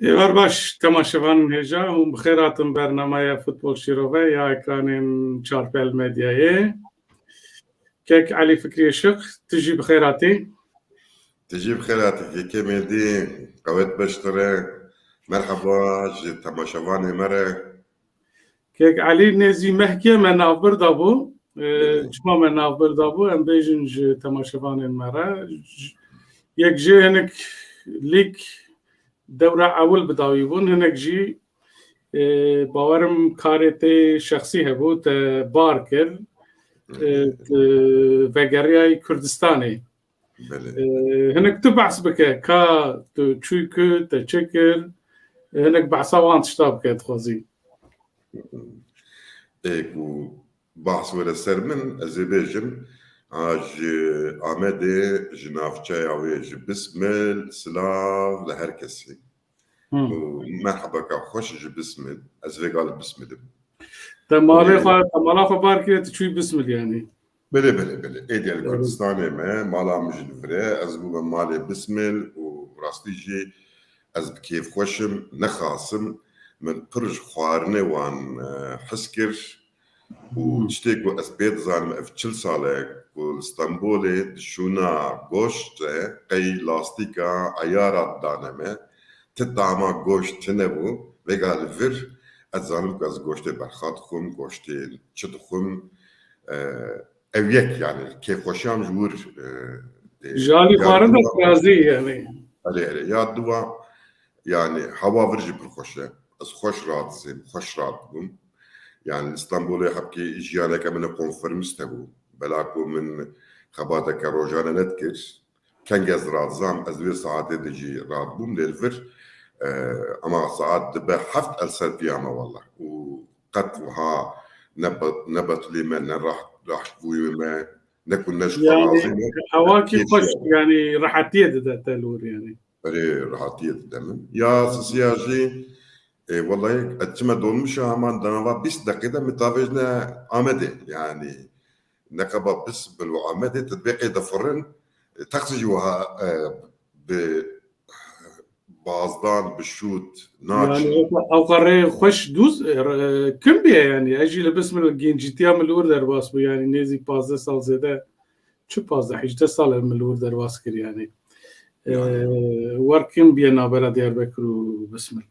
Var baş temaşavan heja hum bixêratin bernamaya Futbol Şirove ya ekranên Çarpel Medyayê. Kek Ali Fikriye Şık, tu jî bixêratî. تجي بخيرات هيك مهدي قوات بشتري مرحبا جي تماشافاني مرة Kek Ali nêzî mehkiye me navbir dabû. Çima me navbir dabû em bêjin ji temaşavanên me re. Yek jê hinek lig dewra ewil bidawî bûn, hinek jî bawerim karê tê şexsî hebû te bar kir vegeriyayê Kurdistanê. Hinek tu behs bike ka tu çûyî ku te çi kir hinek behsa wan tişta bike dixwazî. ايك وبحث ولا سرمن ازيبيجن اج عمدي جنافچا او بسمل سلاف لهركسي ومرحبا خوش بسمل ازفيغال بسمل Te malê xwe te mala xwe bar kiriye tu çûyî bismil yanî. بله ايدي الكردستان ما مالا مجن فري ازبو مالي بسمل وراستي جي از بكيف خوشم نخاصم من قرج خوارنه وان حسكر وتشتيك واسبيت زانم افتشل صالك والاسطنبولي شونا غوشت قي لاستيكا عيارات دانمه تدعما غوشت تنبو وقال فر ازانم كاز غوشت برخات خم غوشت چد خم اويك يعني كيف خوشام جور Jali xwarin da razî yani. عليه يا دوا يعني هوا فرجي بالخوشه از خوش راد زين خوش راد بوم يعني اسطنبول حبكي اجيانا كمان كونفرمس تبو بلاكو من خباتك روجانا نتكش كان جاز راد زام ازوير ساعات دجي راد بوم للفر اما ساعات دبا حفت السر بياما والله وقد وها نبت لي من راح بوي ما نكون نشفى Yani hawaki hoş yani rahatiyet de telur yani. راحتية تمام يا سياجي والله اتما dolmuş aman danava 20 dakikada متافجنا عمدي يعني نقبه بس بالعمدي تطبيقي دفرن تخرجوها بازدان بالشوت ناتش Yani o qarê hoş duz kim biye yani eji le bismil gencitiya milur derbas bu yani nêzî 15 sal zêde çi 15 18 sal milur derbas kir yani. War kim biye nabera Diyarbekir û bismil.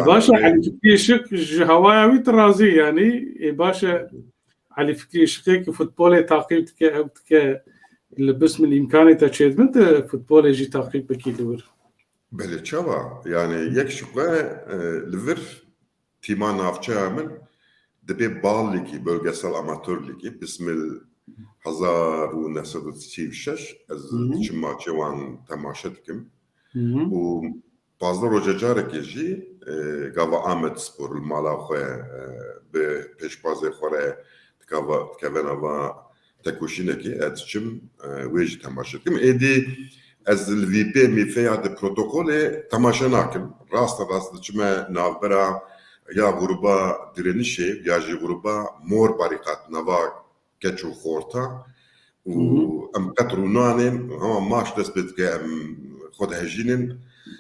Başa Ali Fikriye Şık ji hawaya wî tu razî yani başa Ali Fikriye Şıkê futbolê taqîb dike ew dike li bismil imkanê te çêdibin tu futbolê jî taqîb bikî li wir. بله چاوا يعني يك شقه لفر تيمان نافچا من دبي بال ليكي بölgesel amatör ligi بسم 1936 از چما چوان تماشا دكم و bazı rojacarek jî gava Ahmet Spor mala xwe bi pêşbazê xwe re dikevena tekoşînekê ez çim wê jî temaşa dikim êdî ez li VP mîfeya di protokolê temaşa nakim rast diçime navbera ya gruba direnişê ya jî gruba mor barîqat nava keç û xorta û em qet rûnanên hema maç dest pê dike em xwe dihejînin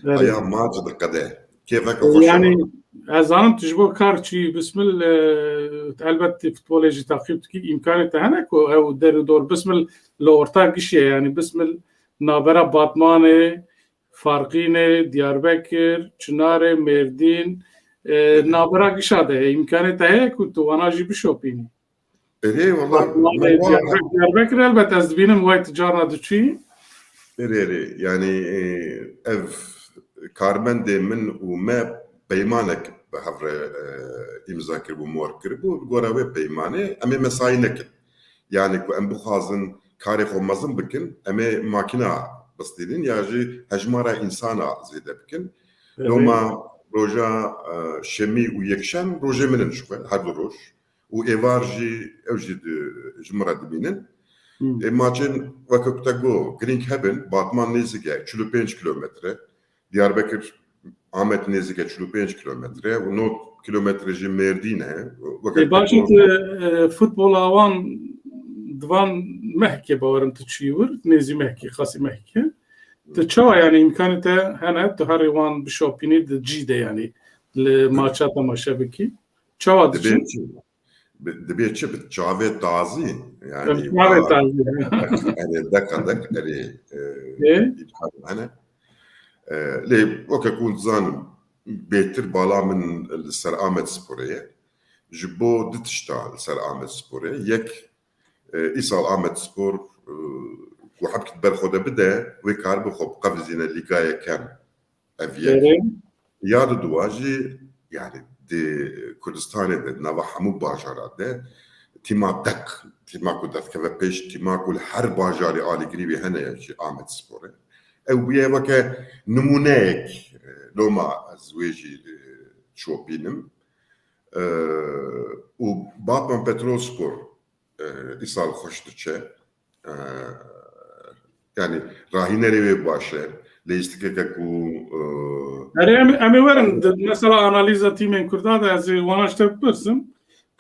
aya maç diqede kêfeke xweş Yani zanim tu ji bo kar çî bismil elbette futbolê jî taqîb dikî imkanê te hene ku ew derû dor bismil li orta gişiye yani bismil navbera Batmanê, Farqînê, Diyarbekir, Çinarê, Mêrdîn navbera gişa de imkanê te heye ku tu wana jî bişopînî. Diyarbekir elbette ez dibînim way tu carna diçî. Yani ev karmendê min û me peymanek bi hevre îmza kir bû mor kiribû gora wê peymanê em ê mesayî nekin yani ku em bixwazin karê xwe mezin bikin em ê makîna bistînin ya jî hejmara însana zêde bikin loma roja şemî û yekşem rojê min in ji xwe her du roj û êvar jî ew jî ji min re dibînin maçên weke ku te got girîng hebin Batman nêzîke 45 kilometre Diyarbekir Ahmet nêzîke 45 kilometre û 9 kilometre jî Mêrdîn e başa futbola wan divan mehkê bawerim tu çî wir nêzî mehkê xasî mehkê تشوا يعني إمكانته هنا تهري وان بشوبيني جيدة يعني الماتشات تماشا بكي تشوا دشين دبيت شي بتشافي تازي يعني ما بتعزي يعني دك اللي إيه انا لي وكا كنت زان بيتر بالا من السرقامة سبورية جبو دتشتا السرقامة سبورية يك إيصال آمد سبور وحبكت برخودة بدا ويكار بخوب قبل زينا الليقاية كان أفيك ياد دواجي يعني دي كردستاني دي نوا حمو باجارات دي تيما دك تيما كودت كذا بيش تيما كل حرب باجاري آلي قريبي هنا يجي آمد سبوري أو بيه وكا نمونيك لو ما زويجي شو بينم وباتمان بترول سبور إيصال خوش دچه يعني راهينا ريوي باشر ليستكك كو أمي ورن مثلا أناليزا تيمين كردا ده از وانش تبرسم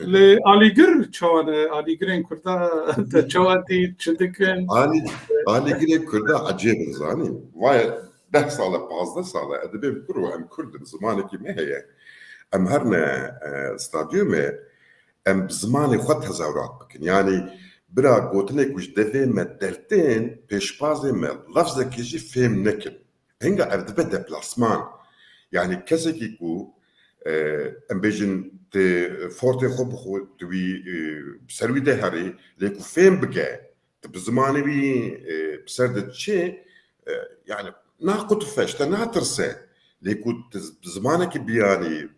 لآلیگر چوانه آلیگرین کردا تچواتی چدکن آلی گره کردا عجیب زانی وای 10 ساله 15 ساله ادبیم کرو ام کردن زمانی که مهیه ام هرنا استادیومه ام بزمانی خود تظاهرات بکن يعني برا قوتنك وش دفي ما درتين بيشبازي ما لفظة كيجي فهم نكن هنگا اردبه دبلاسمان يعني كسي كو ام بيجن تي فورتي خوب خو توي بسروي ده هاري ليكو فهم بقى بزماني بي بسردت شيء يعني ناقط فاش تناترسه ليكو بزمانك بياني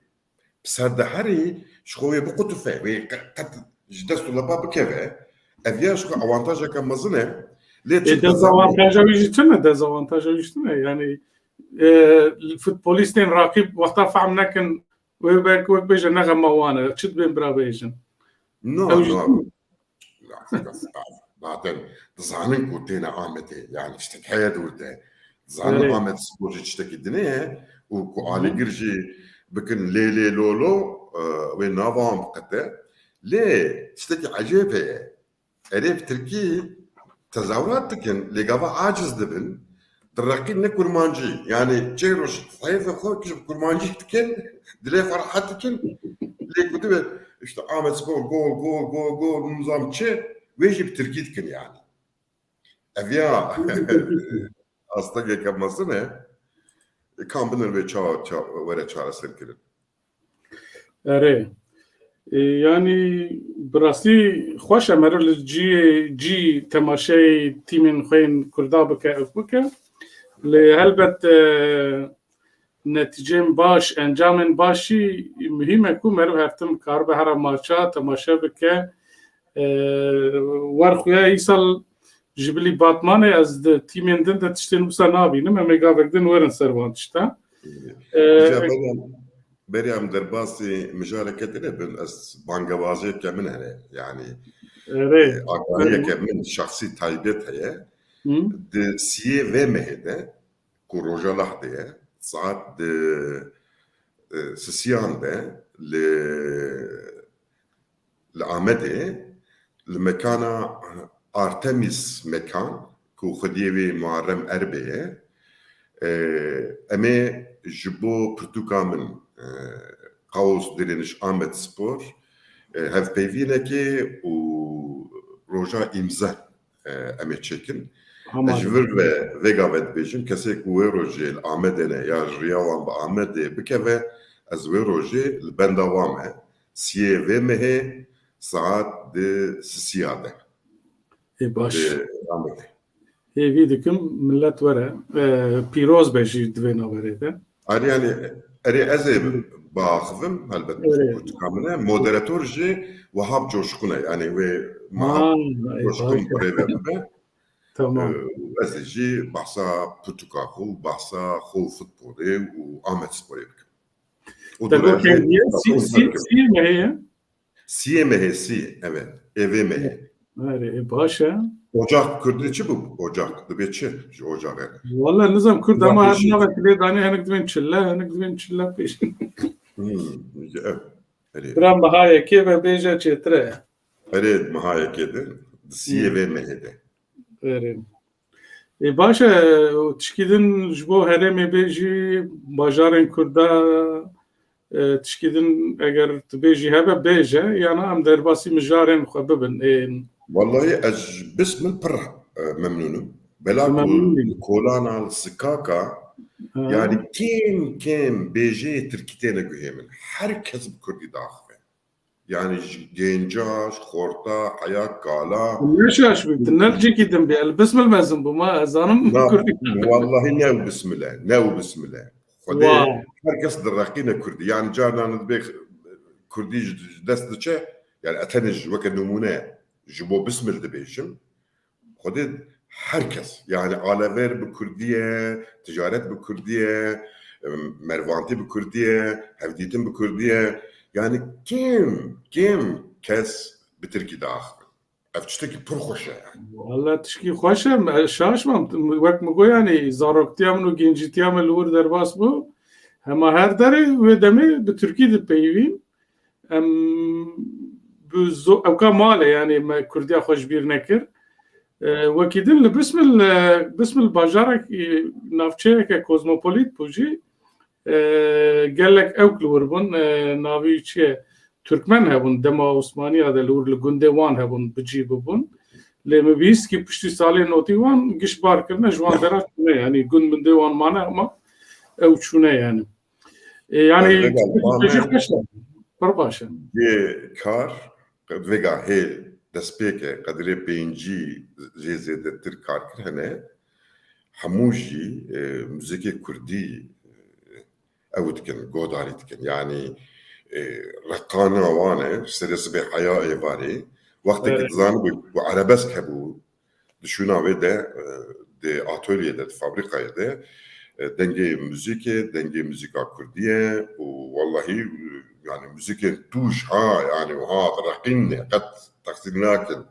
بسرد هاري شخوية بقطو فيه وقت جدستو لبا بكذا أفياش أوانتاجا كمزنة dezavantaja ويجتنا dezavantaja ويجتنا يعني الفوتبوليستين راقب وقتا فهم نكن ويبك بيجا نغم موانا تشد بين برا بيجن نو بعدين تزعلن كوتينا عامتي يعني اشتكاية دورته تزعلن عامت سبوجي تشتكي الدنيا وكو آلي قرجي بكن ليلي لولو وين نافام قتا ليه تشتكي عجيبة أريف تركي تزاورات تكن لقوا عاجز دبن ترقي نكل مانجي يعني تشيروش صحيح خو كيف كرمانجي تكن دلي فرحات تكن ليك كتب işte Ahmet Spor gol nizam çe ويجي بتركي تكن يعني أفيا أصدق كمسنة كان بنر çağ وره çağrı سركلن أري يعني براسي خوش أمر جي تماشي تيمين خوين كردا بك لهلبت نتیجه باش انجام باشی مهمه کو مرو هرتم کار به هر مارچا تماشا بکه ورخویا ایسال جبلی باتمانه از تیمین دن ده تشتین بسا نابینم امیگا وقتن ورن سروان تشتا بريم درباسي مشاركة بن أس بانجوازي كمن هنا يعني هي كمن شخصي تايبت هي د سي في مهده كروجا لحظة ساعات د سسيان ده لعمده المكان أرتميس مكان كو خديوي معرم أربعة أما جبو برتوكا من قوس درينش آمد سبور هف بيفينكي و روجا إمزا أما تشيكن أجبر ويغا ود بيجن كسيك ويروجي الآمدنا يا رياوان بآمد بكفة أزويروجي البندوامة سيه ومه ساعات دي سيادة باش هي فيديكم ملت ورا بيروز بيجي دوينا وريده يعني أري أزي باخذم هالبت كاملة مودراتور جي وهاب جوشكونا يعني ومع جوشكون بريفة تمام أزي جي بحثا بوتوكاخو بحثا خو فوتبولي وآمت سبوري سي ما هي سي ما هي سي evet evi ما هي باشا Ocak Kürt'ü çi bu? Ocak. Dıbeçi. Ocak yani. Vallahi nizam Kürt ama her navet bile dani henek dven çilla peş. Evet. Bram mahaya ki ve beja çetre. Evet mahaya kedi. Siye ve mehede. Evet. باشە تشکیدن ji bo herêmê bê jî bajarên Kurda tişkîdin eger tu bê jî hebe bêje yana em derbasî mijarên xwe bibin والله اج بسم البر ممنون بلاكو كولانا سكاكا يعني كم بيجي تركيتين قهيمن herkes بكردي داخل يعني جنجاش خورتا حياة كالا ليش اشبك نرجي كده بسم المزن بما زانم كردي والله ناو بسم الله ناو بسم الله خدي herkes دراقينا كردي يعني جارنا ندبيخ كردي دستچه يعني اتنج وك نمونه جبو بسم الدبيشم خدي herkes yani alaver بكرديه تجارت بكرديه مروانتي بكرديه هفديتن بكرديه يعني كم كاس بتركي داخل افتشتكي پر خوشه يعني والله تشكي خوشه شاشمم وقت مگو يعني زاروكتيام و گنجيتيام لور درباس بو هما هر دره و دمه به تركي د پیوین ام بزو او كماله يعني ما كرديا خوش بير نكر وكيدن بسم الباجارك نافچه که کوزموپولیت بوجي قال لك اوكل وربون ناوي چه ترکمن هبون دما عثماني هذا لور لگوندوان هبون بجيبون لما بيسكي پشتی سالي نوتيوان گش بار کرنا جوان درات يعني گوندوان معناه ما او چونه يعني بيجي خشن برباشا ये कार वेगा हे दस्पेक قدره بينجي جزء در کار کرنه هموجي موسیقی کردی اودكن قوداريتكن يعني رقانا وانا سرس بحياة ايباري وقتك تزانو وعربسك هبو دشونا ويدا دي اتوليه دي فابريقا يدا دنجي موسيقى كردية والله يعني موسيقى توش ها يعني وها رقيني قد تقصدناكن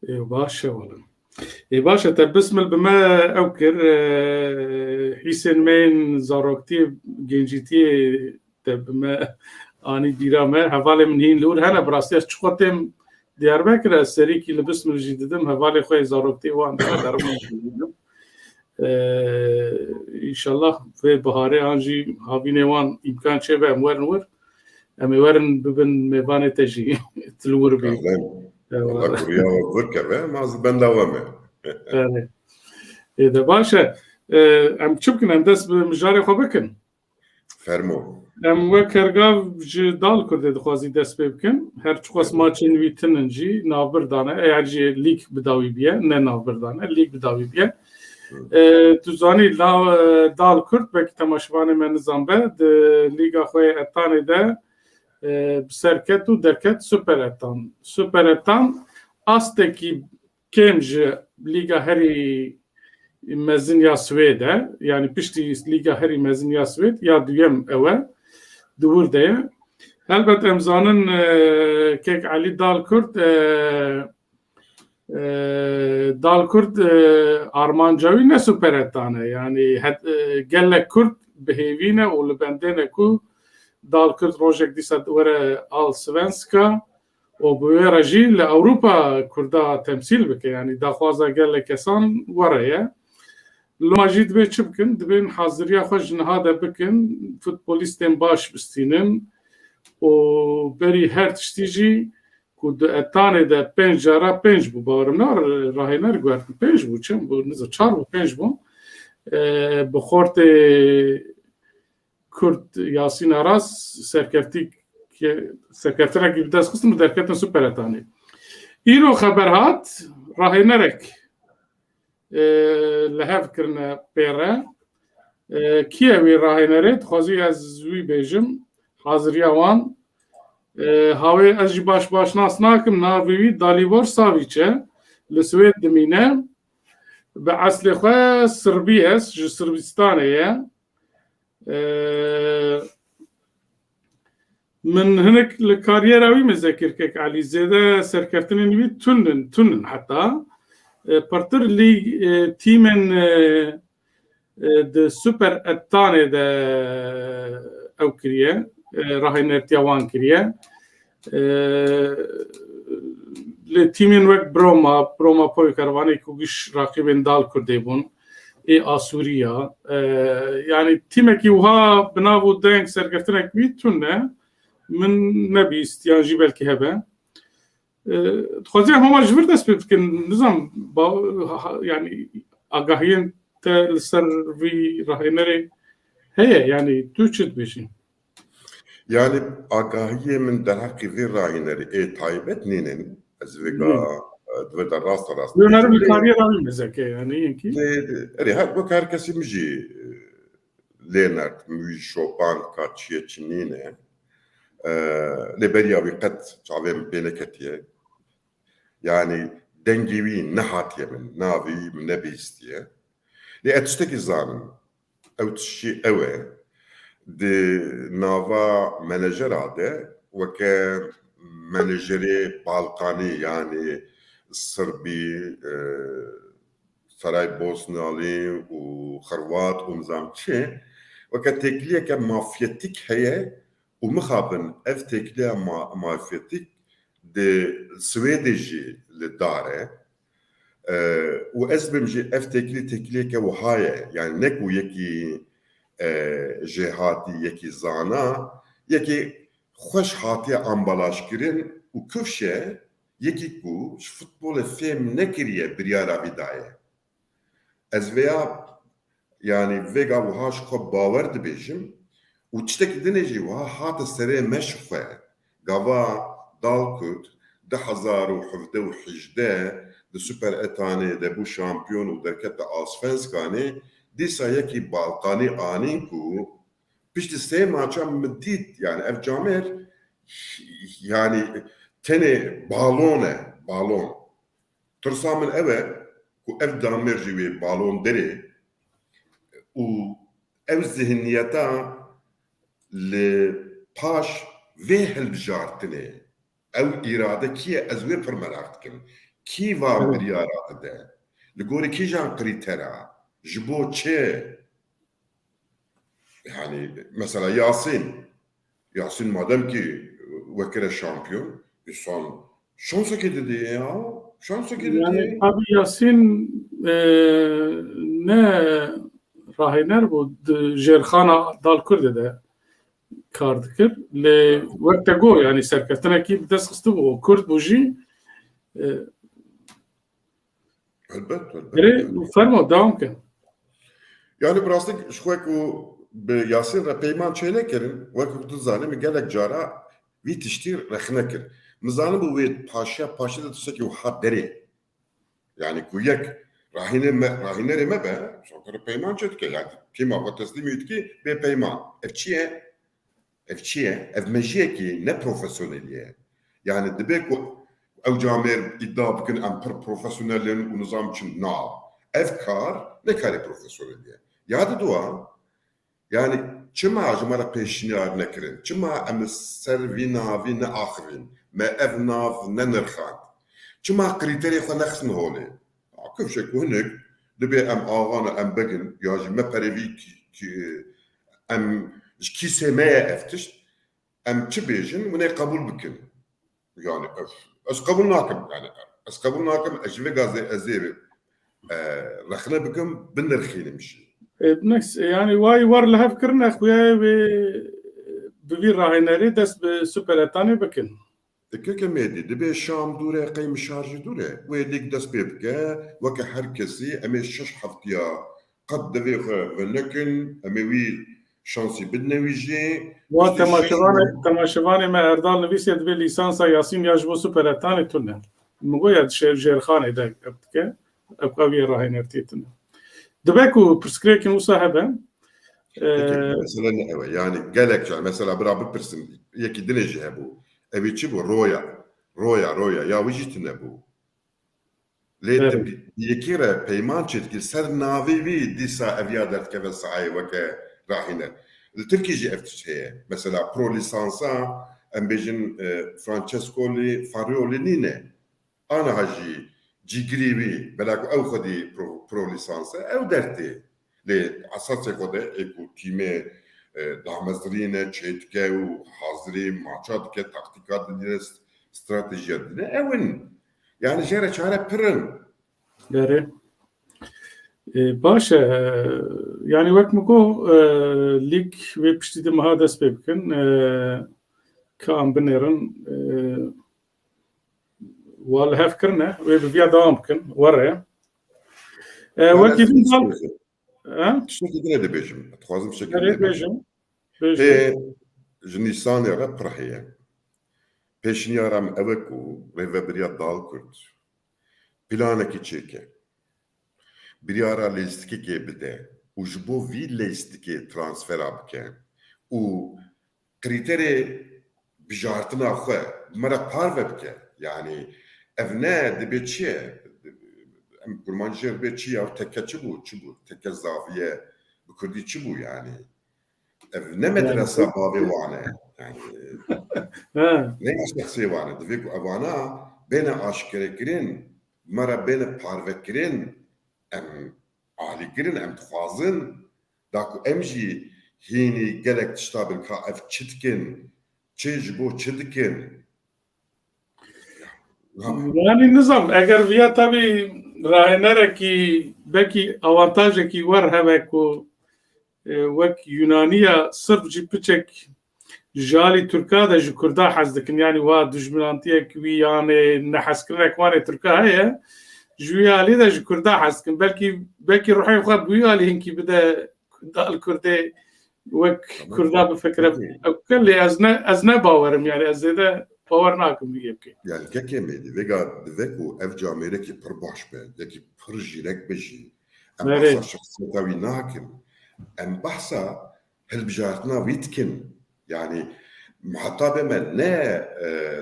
باشا والله باشا بسم بما اوكر حسين مين زاروكتي جنجيتي بما اني ديرامه حواله من هين لور هلا براستيش چقوتم دياربكر سريكي لبسم الجديدم حواله خوي زاروكتي وان درم ان شاء الله في بهاري انجي هابينوان امكان شبه امورنور امورن ببن ميبانه تجي تلور بي والله كوريا وذكر ما زبن دوامه اذا باشا ام چبكن ام دست بمجاري خو بكن فرمو ام وكرغاv جدال كرد دخوازي دست بكن هر چخواس ماچن ويتننجي نابردانه اگر جي ليك بداوي بيه نه نابردانه ليك بداوي بيه توزاني دال كرد بك تماشوان من نظام به ليغا خوي اتانه ده بسرکت و درکت سوپر اتان استکی کمج لیگا هری مزن یا سویده yani pişti لیگا هری مزن یا سوید یا دویم اوه دور ده elbette emzanın kek Ali Dal Kurt Armancavi ne süper etane yani gellek Kurt behevine o lebendene ku Dal Kurt rojek disa duvere al svenska o buyera jil Avrupa Kurda temsil bike yani daxwaza gellek kesan varaya Lomajid be çıbkin dibin hazırya xoş nihada bikin futbolisten baş bistinin o beri her tiştiji ku de etane de penjara penj bu bağırımlar rahiner güvertin penj bu çim bu niza çar bu penj bu bu xorte Kurt Yasin Aras serkeftine gibi dest kısmı derketin süper etane İro haber hat rahinerek لهف کرنه پیره کیه وی راهنرید خوزی از وی بیجم حاضری وان هاوی از جی باش ناس ناکم ناوی دالیور ساویچه لسوید دمینه به اصل خواه سربی است جو سربستانه من هناك الكاريرا وي مذكر كيك علي زيادة سركفتني نبي تنن حتى Partır lig timen de süper ettane de ev kiriye rahiner tiyavan kiriye لتیمین وک بروما پوی کروانی کوگش راقبین دال کرده بون ای آسوریا يعني تیمکی وها بنابو دنگ سرگرتنک میتونه من نبیست یا جیبل که هبه خوازی هم جبر دست بکن نظام يعني آگاهین تلسر وی راهنری هي يعني تو چت بشی Yani agahiye min derhaqi vê rahînerê ê taybet nînin ez vêga divê rast Leonardo DiCaprio ravi mezeke yani yeki erê her wek her kesî min jî Leonard min Chopin ka çiye çinîne lê beriya wî qet çavê min pê neketiye yani dengê wî nehatiye min navî min nebîstiye lê ez tiştekî zanim ew tiştî ew e di nava menajera de weke menajerê Balkanî yani Sırbî, Saraybosnalî û Xirvat û nizam çi weke têkiliyeke mafyetik heye û mixabin ev têkiliya mafyetik di Swêdê jî li dar e û ez bim jî ev têkiliyeke wiha ye yani ne ku yekî jêhatî yekî zana yekî xweş hatiye ambalajkirin û kufşe yekî ku ji futbolê fêm nekiriye biryara wî daye ez veya yani vêga wiha ji xwe bawer dibêjim û tiştekî dinê jî wiha hate serê me ji xwe gava Dalkurt 2017 di Süper Etanê de bû şampiyon û derkete Allsvenskanê dîsa yekî Balkanî anîn ku piştî sê maçan min dît yani ev camer yani tenê balon e balon tirsa min ew e ku ev damer jî wê balon derê û ev zihniyeta li paş vê hilbijartinê ew îrade kî ye ez wê pir merak dikim kî va biryara dide li gorî kîjan krîtera ji bo çi yani mesela Yasin madem ki vekile şampiyon son şansa dedi ya şansa dedi yani abi Yasin ne rahiner bu Jerxana Dalkur'de de kar dikir le vekte go yani serketine ki dest xistı bu Kurd bu jî elbette fermo devam kin yani birastik ji xwe ku bi Yasin re peyman çênekirin wekî tu zanî min gelek cara wî tiştî rexne kir min zanim bu wê paşa de tiştekî wiha derê yani ku yek rahînerê me be şonkere peyman çêdike yani kîma xwe teslîmî dikî bê peyman ev çi ye ev mejiyekî ne profesyonelî ye yani dibe ku ew camer iddia bikin em pir profesyonelin û nizam çin na ev kar ne karê profesyonelî ye yadî duwa yani çima ji me re pêşniyar nekirin çima em li ser vî navî ne axivîn me ev nav ne nirxand çima krîterê xwe nexistin holê kufşe ku hinek dibe em avana em bigin ya jî me perevî em ji kîsê me ye ev tişt em çi bêjin hûnê qebûl bikin yani ez qebûl nakim yani ez qebûl nakim ez ji vê gazê ez ê rexne bikim binirxînim jî نفس يعني واي ور لهف كرنا خويا ببي راهنري دس بسوبرتاني بكن Dikeke medî dibe şam dûre qeym şarjî dûre wê lêk dest pê bike weke her kesî em ê şeş heftiya qet devê xwe venekin em ê wî şansî binewîjê wa temaşevanê me Erdal nivîsê dibe lîsansa Yasîn ya ji bo Superetanê tune min goya Jerxanê de dike ev qeviye rahenertiyê tune dibe ku pirsgirêkên wisa hebe mesela ne ew yani gelek mesela bira bipirsin yekî dinê jî hebû evî çi bû roya ya wî jî tune bû lê yekî re peyman çêdikir ser navê wî dîsa ev ya derdikeve sahayê weke rahîner li Tirkiyê jî ev tişt heye mesela pro lîsansa em bêjin Francescoli Farioli nîne aniha jî cîgirî wî bela ku ew xwedî pro lîsansa ew dertê lê esasê xwe de ê ku tîmê damezdirîne çêdike û hazirî maça dike taktîka didîne stratejiya didîne ew in Yani jere çare pırın. Dere. Başa yani wek miko lig ve pişti de maha dest pê bikin kan binerin wal hev kirine ve bi via devam bikin were wekî din dal Tiştekî din dibêjim. Dixwazim tiştekî din Erê dibêjim. bêjim Pê ji Nîsanê re pir heye. Pêşniyara me ew e ku rêveberiya Dalkurd planekî çêke. Biryara lêstikekê bide û ji bo vî lêstikê transfera bike û krîterê bijartina xwe me re parve bike. Yani ev ne dibe çi ye? Em kurmancî dibe çi ya teke çi bû? Çi bû? Teke zaviye bi Kurdî çi bû yani? Ev ne medresa bavê wan e. Yani ne şexsê wan e. Divê ku evana bêne aşkerekirin me re bêne parvekirin em alîkirin em dixwazin da ku em jî hînî gelek tişta bin ka ev çi dikin çi ji bo çi dikin. Yani nizam eğer via tabi rahinerekî belkî avantajekî wer hebe ku wek Yunaniya sırf jî piçek jalî Türka de ji Kurda hez dikin yani wa dijminantiyek wî yani nehezkirinek wanê Türka heye ji wî alî de ji Kurda hez dikin belkî ruhê xwe bi wî alî hinkî bide dal Kurdê wek Kurda bifikire ew kelê ez ne bawerim yani ez zêde bawer nakim wî yekê. Yani kekê me divêga dive ku ev camerekî pir baş be, yekî pir jîrek be jî. Em behsa şexsiyeta wî nakin. Em behsa hilbijartina wî dikin. Yani muhetabê me ne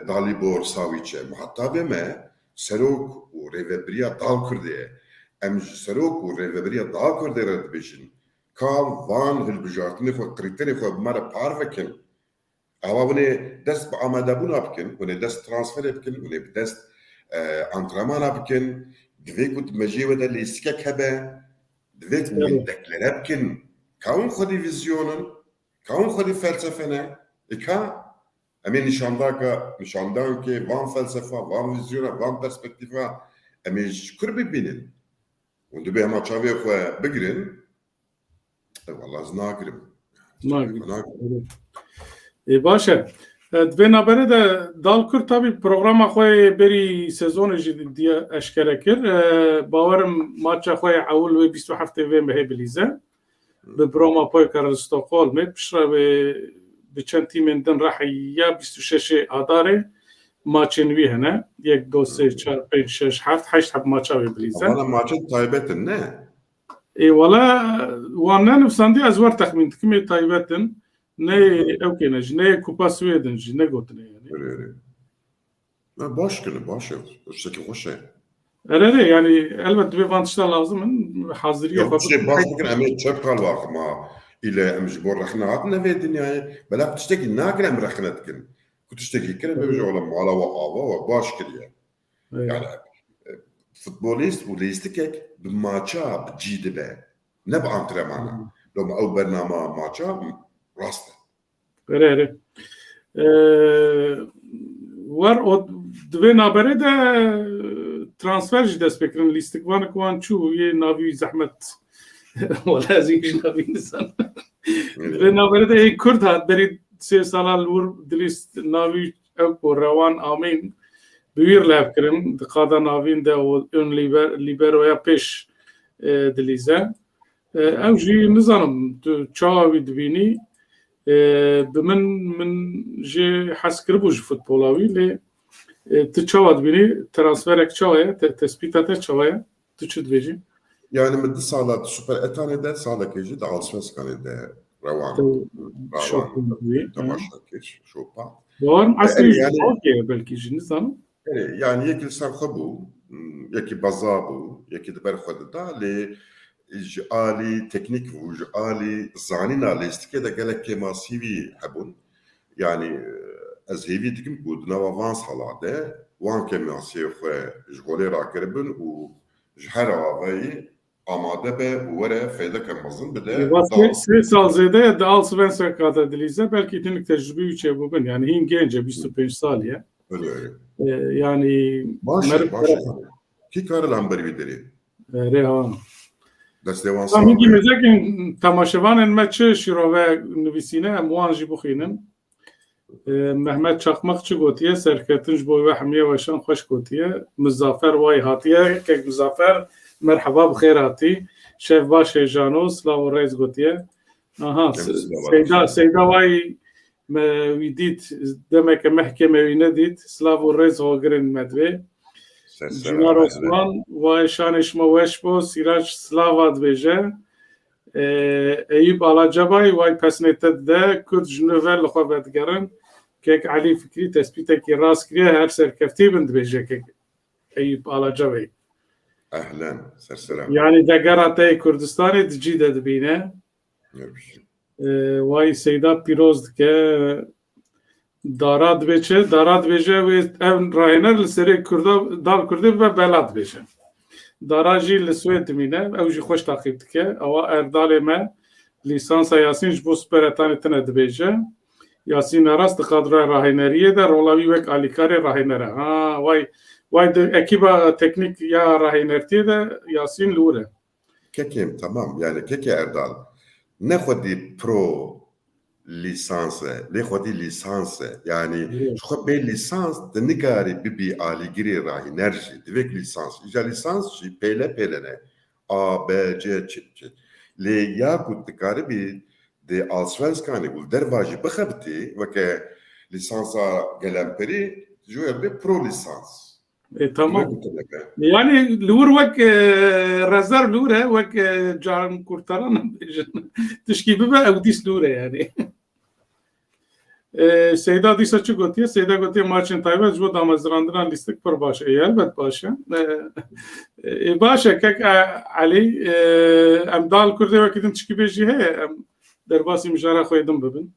Dalibor Sawî çe, muhetabê me serok û rêveberiya Dalkurdê ye. Em ji serok û rêveberiya Dalkurdê re dibêjin ka van hilbijartinê xwe krîterê xwe bi me re parvekin. Ava hûnê dest bi amadebûna bikin, hûnê dest transferê bikin, hûnê bi dest antrenmana bikin, divê ku di mejiyê we de lêstikek hebe, divê ku wî deklare bikin. Ka hûn xwedî vizyonin, ka hûn xwedî felsefe ne? Ka em ê nîşandankê van felsefa, van vizyona, van perspektîfa em ê ji kur bibînin. Hûn dibê hema çavê xwe bigirin, wallah ez nagirim. Başa. Divê naberê de Dalkurd tabii programa xwe berî sezonê jî diye eşkere kir. Bawerim maça xwe ewil wê 27 vê me hê bilîze. Bi Broma Poykar li Stockholmê piştre wê bi çend tîmên din re heya 26 Adarê maçên wî hene. 1, 2, 3, 4, 5, 6, 7, 8 heb maça wê bilîze. Bana maçın taybetin ne? Wala wan nenivîsandiye ez wer texmîn dikim ê taybetin. Ne ew ne jî ne Kupa Swêdin jî ne gotine yani. Baş günü baş tiştekî xweş e. Erê yani elbet divê van tişta lazim in haziriye xwe tiştê baş bikin em ê çep qal waxima île em ji bo rexne hatin evê dinyayê bela tiştekî nakin em rexne dikin. Ku tiştekî kirin em bêje ola mala we ava we baş kiriye. Yani futbolîst û lêstikek bi maça bi cî dibe ne bi antrenmana. Loma ew bernama maça rast e. Erê wer o divê naberê de transfer jî dest pê kirin lîstikvanek wan çû yê navî zehmet wala ez jî navî nisan. Divê naberê de ê Kurd hat berî 3 sala li wir dilîst navî ew ku Rewan Amîn bi wî lev kirin di qada navîn de ön lîberoya pêş dilîze. Ew jî nizanim tu çawa wî dibînî bi min jê hez kiribû ji futbola wî lê tu çawa dibînî transferek çawa ye tespîta te çawa ye tu çi dibêjî? Yani min di sala Süper Etanê de salekê jî di Allsvenskanê de Rewan temaşa kir şopa. Bawerim eslî jî belkî jî nizanim. Yani yekî li ser xwe bû, yekî beza bû, yekî di ber xwe dida lê ji alî teknîk û ji alî zanîna lêstikê de gelek kêmasîvî hebûn. Yani ez hêvî dikim ku di nava van sala de wan kêmasiyê xwe ji golê rakiribin û ji her avayî amade be û were fêdeke mezin bide. Sê sal zêde di Allsvenskan de dilîze belkî hinek tecrübî çêbûbin yani hîn genc e 25 sal ye. öyle. Yani Başı. Ki karı lamber videri. Reha. Destevan Hangi sağlığı. mezekin tamaşavanın meçi şirove nüvisine emwan jî bixînin. Mehmet Çakmak çi gotiye serketin ji bo ve hemiye weşan xweş gotiye. Muzaffer way hatiye. Kek Muzaffer merhaba bixêr hatî. Şev baş jano slav û rêz gotiye. Aha Seyda way wî dît demeke mehkeme wî nedît. Slav û rêz hogirin medvê. Cinar Osman way şanêşma weş bo Sîrac Slava dibêje. Eyüp Alacabay way pesnête de Kurd ji nû ve li xwe vedigerin. Kek Alî Fikrî tespitekî rast kiriye her serkeftî bin dibêje kek Eyüp Alacabay. Ehlen. Serselam. Yani degera te Kurdistanê di cî de dibîne. Way Seyda pîroz dike. Dara dibêje wê ev rahêner li serê Kurda dal Kurdî ve bela dibêje. Dara jî li Swêd dimîne, ew jî xweş taqîb dike. Ewa Erdalê me lîsansa Yasîn ji bo superetanê tune dibêje. Yasîn Aras di kadroya rahêneriyê de rola wî wek alîkarê rahêner e. Way di ekîba teknîk ya rahênertiyê de Yasîn li wir e. Kekim tamam yani keke Erdal. Ne xwedî pro lisanse, lê xwedî lisanse. Yani xwe bê lisans di nikarî bibî alîgirê rahîner jî divek lisans. İja lisans jî pêle ne. A, B, C çi. Lê ya ku dikarîbî de Allsvenskanê û derva jî bixebitî veke lisansa gelemperî ji we pro lisans. Tamam. Yani li wir wek rezerv li wir e wek can kurtaran bêjin. Tişkî bibe ew dîst li wir e yani. Seyda dîsa çi gotiye? Seyda gotiye maçên taybet ji bo damezrandinan lîstik pir baş e. Elbet baş e. Baş e kek Alî em dal Kurdê wekî din tişkî bêjî heye em derbasî mijara xwe din bibin.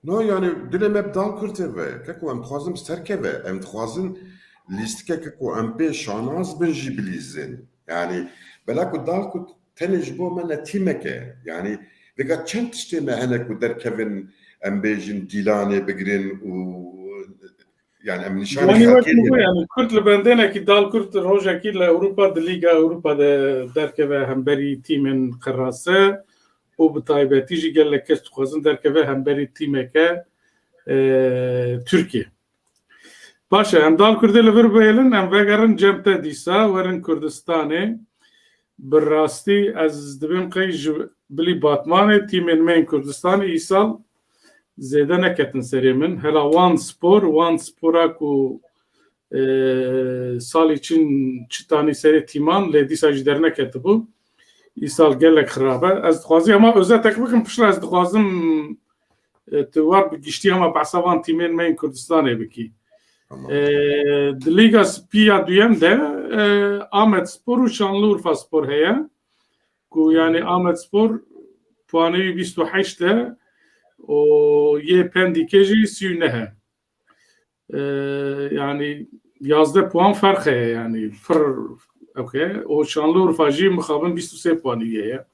No yani dilê me bi dal Kurdê ve keko em dixwazin serkeve em dixwazin lîstikeke ku em pê şanaz bin jî bilîzin. Yani bela ku dal ku tenê ji bo me ne tîmeke. Yani vêga çend tiştê me hene ku derkevin em bêjin dîlanê bigirin û yani em nîşanê xelkê yani Kurd li bendenekî dal Kurd rojekî li Ewropa di Lîga Ewropa de derkeve hemberî tîmên qirase û bi taybetî jî gelek kes dixwazin derkeve hemberî tîmeke Tirkiye. Baş e em dal Kurdê li vir bêlin em vegerin cem te dîsa werin Kurdistanê bi rastî ez dibim qey ji bilî Batmanê tîmên me ên Kurdistanê îsal zêde neketin serê min. Hela Wan Spora ku salî çi tanî serê tîman lê dîsa jî derneketibû. Îsal gelek xirabe. Ez dixwazî hema özetek bikim piştre ez dixwazim tu war bi giştî hema behsa van tîmên me ên Kurdistanê bikî. Di Lîga Spiya duyem de Ahmetspor û Şanlıurfa Spor heye. Ku yani Ahmetspor puanê 28 de o yê pendîkê jî 39 he. Yani 11 puan fark heye yani. Okay. O Şanlıurfa jî mixabin 23 puanî heye.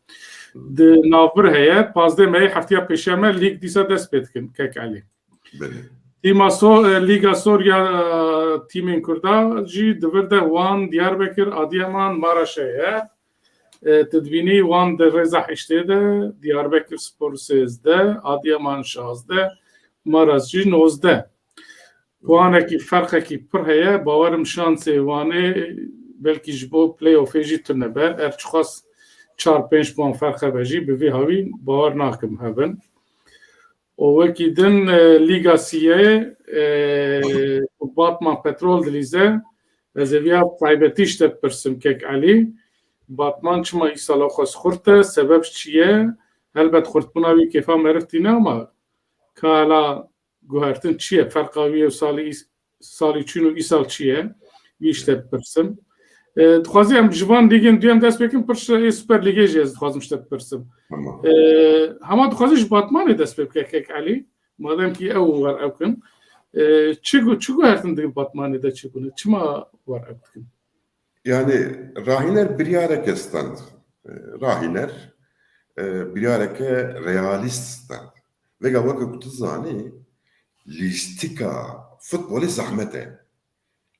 Di navbir heye 15 Meyê heftiya pêşiya me lîg dîsa dest pê dikin kek Alî. Tîma Lîga Sorya tîmên Kurda jî di vir de Wan, Diyarbekir, Adıyaman, Maraş heye. Tu dibînî Wan di rêza heştê de, Diyarbekir Spor 13, Adıyaman 16, Maraş jî 19. Puanekî ferqekî pir heye. Bawerim şansê Wanê belkî ji bo play-offê jî tune ber. Er çixwast 4-5 puan ferq hebe jî bi vî havî bawer nakim hebin. O wekî din Lîga Siyê Batman Petrol dilîze ez ê vêya taybetî ji te pirsim kek Alî. Batman çima îsala xwe xurt e sebeb çi ye? Helbet xurtbûna wî kêfa meriv tîne ama ka hela guhertin çi ye? Ferqa wî salî çûn û îsal çi ye? Wî ji te pirsim. Dixwazî em ji van lîgên duyem dest pêkin pir Super Lîgê jî ez dixwazim ji te pirsim. Hema dixwazî ji Batmanê dest pê bike kek Alî mademkî ew war ew kin. Çi guhertin di Batmanê de çi bûne? Çima war ew dikin? Yani rahîner biryareke stand. Rahîner biryareke realîst stand. Vega weke ku tu zanî لیستیکا فوتبول زحمته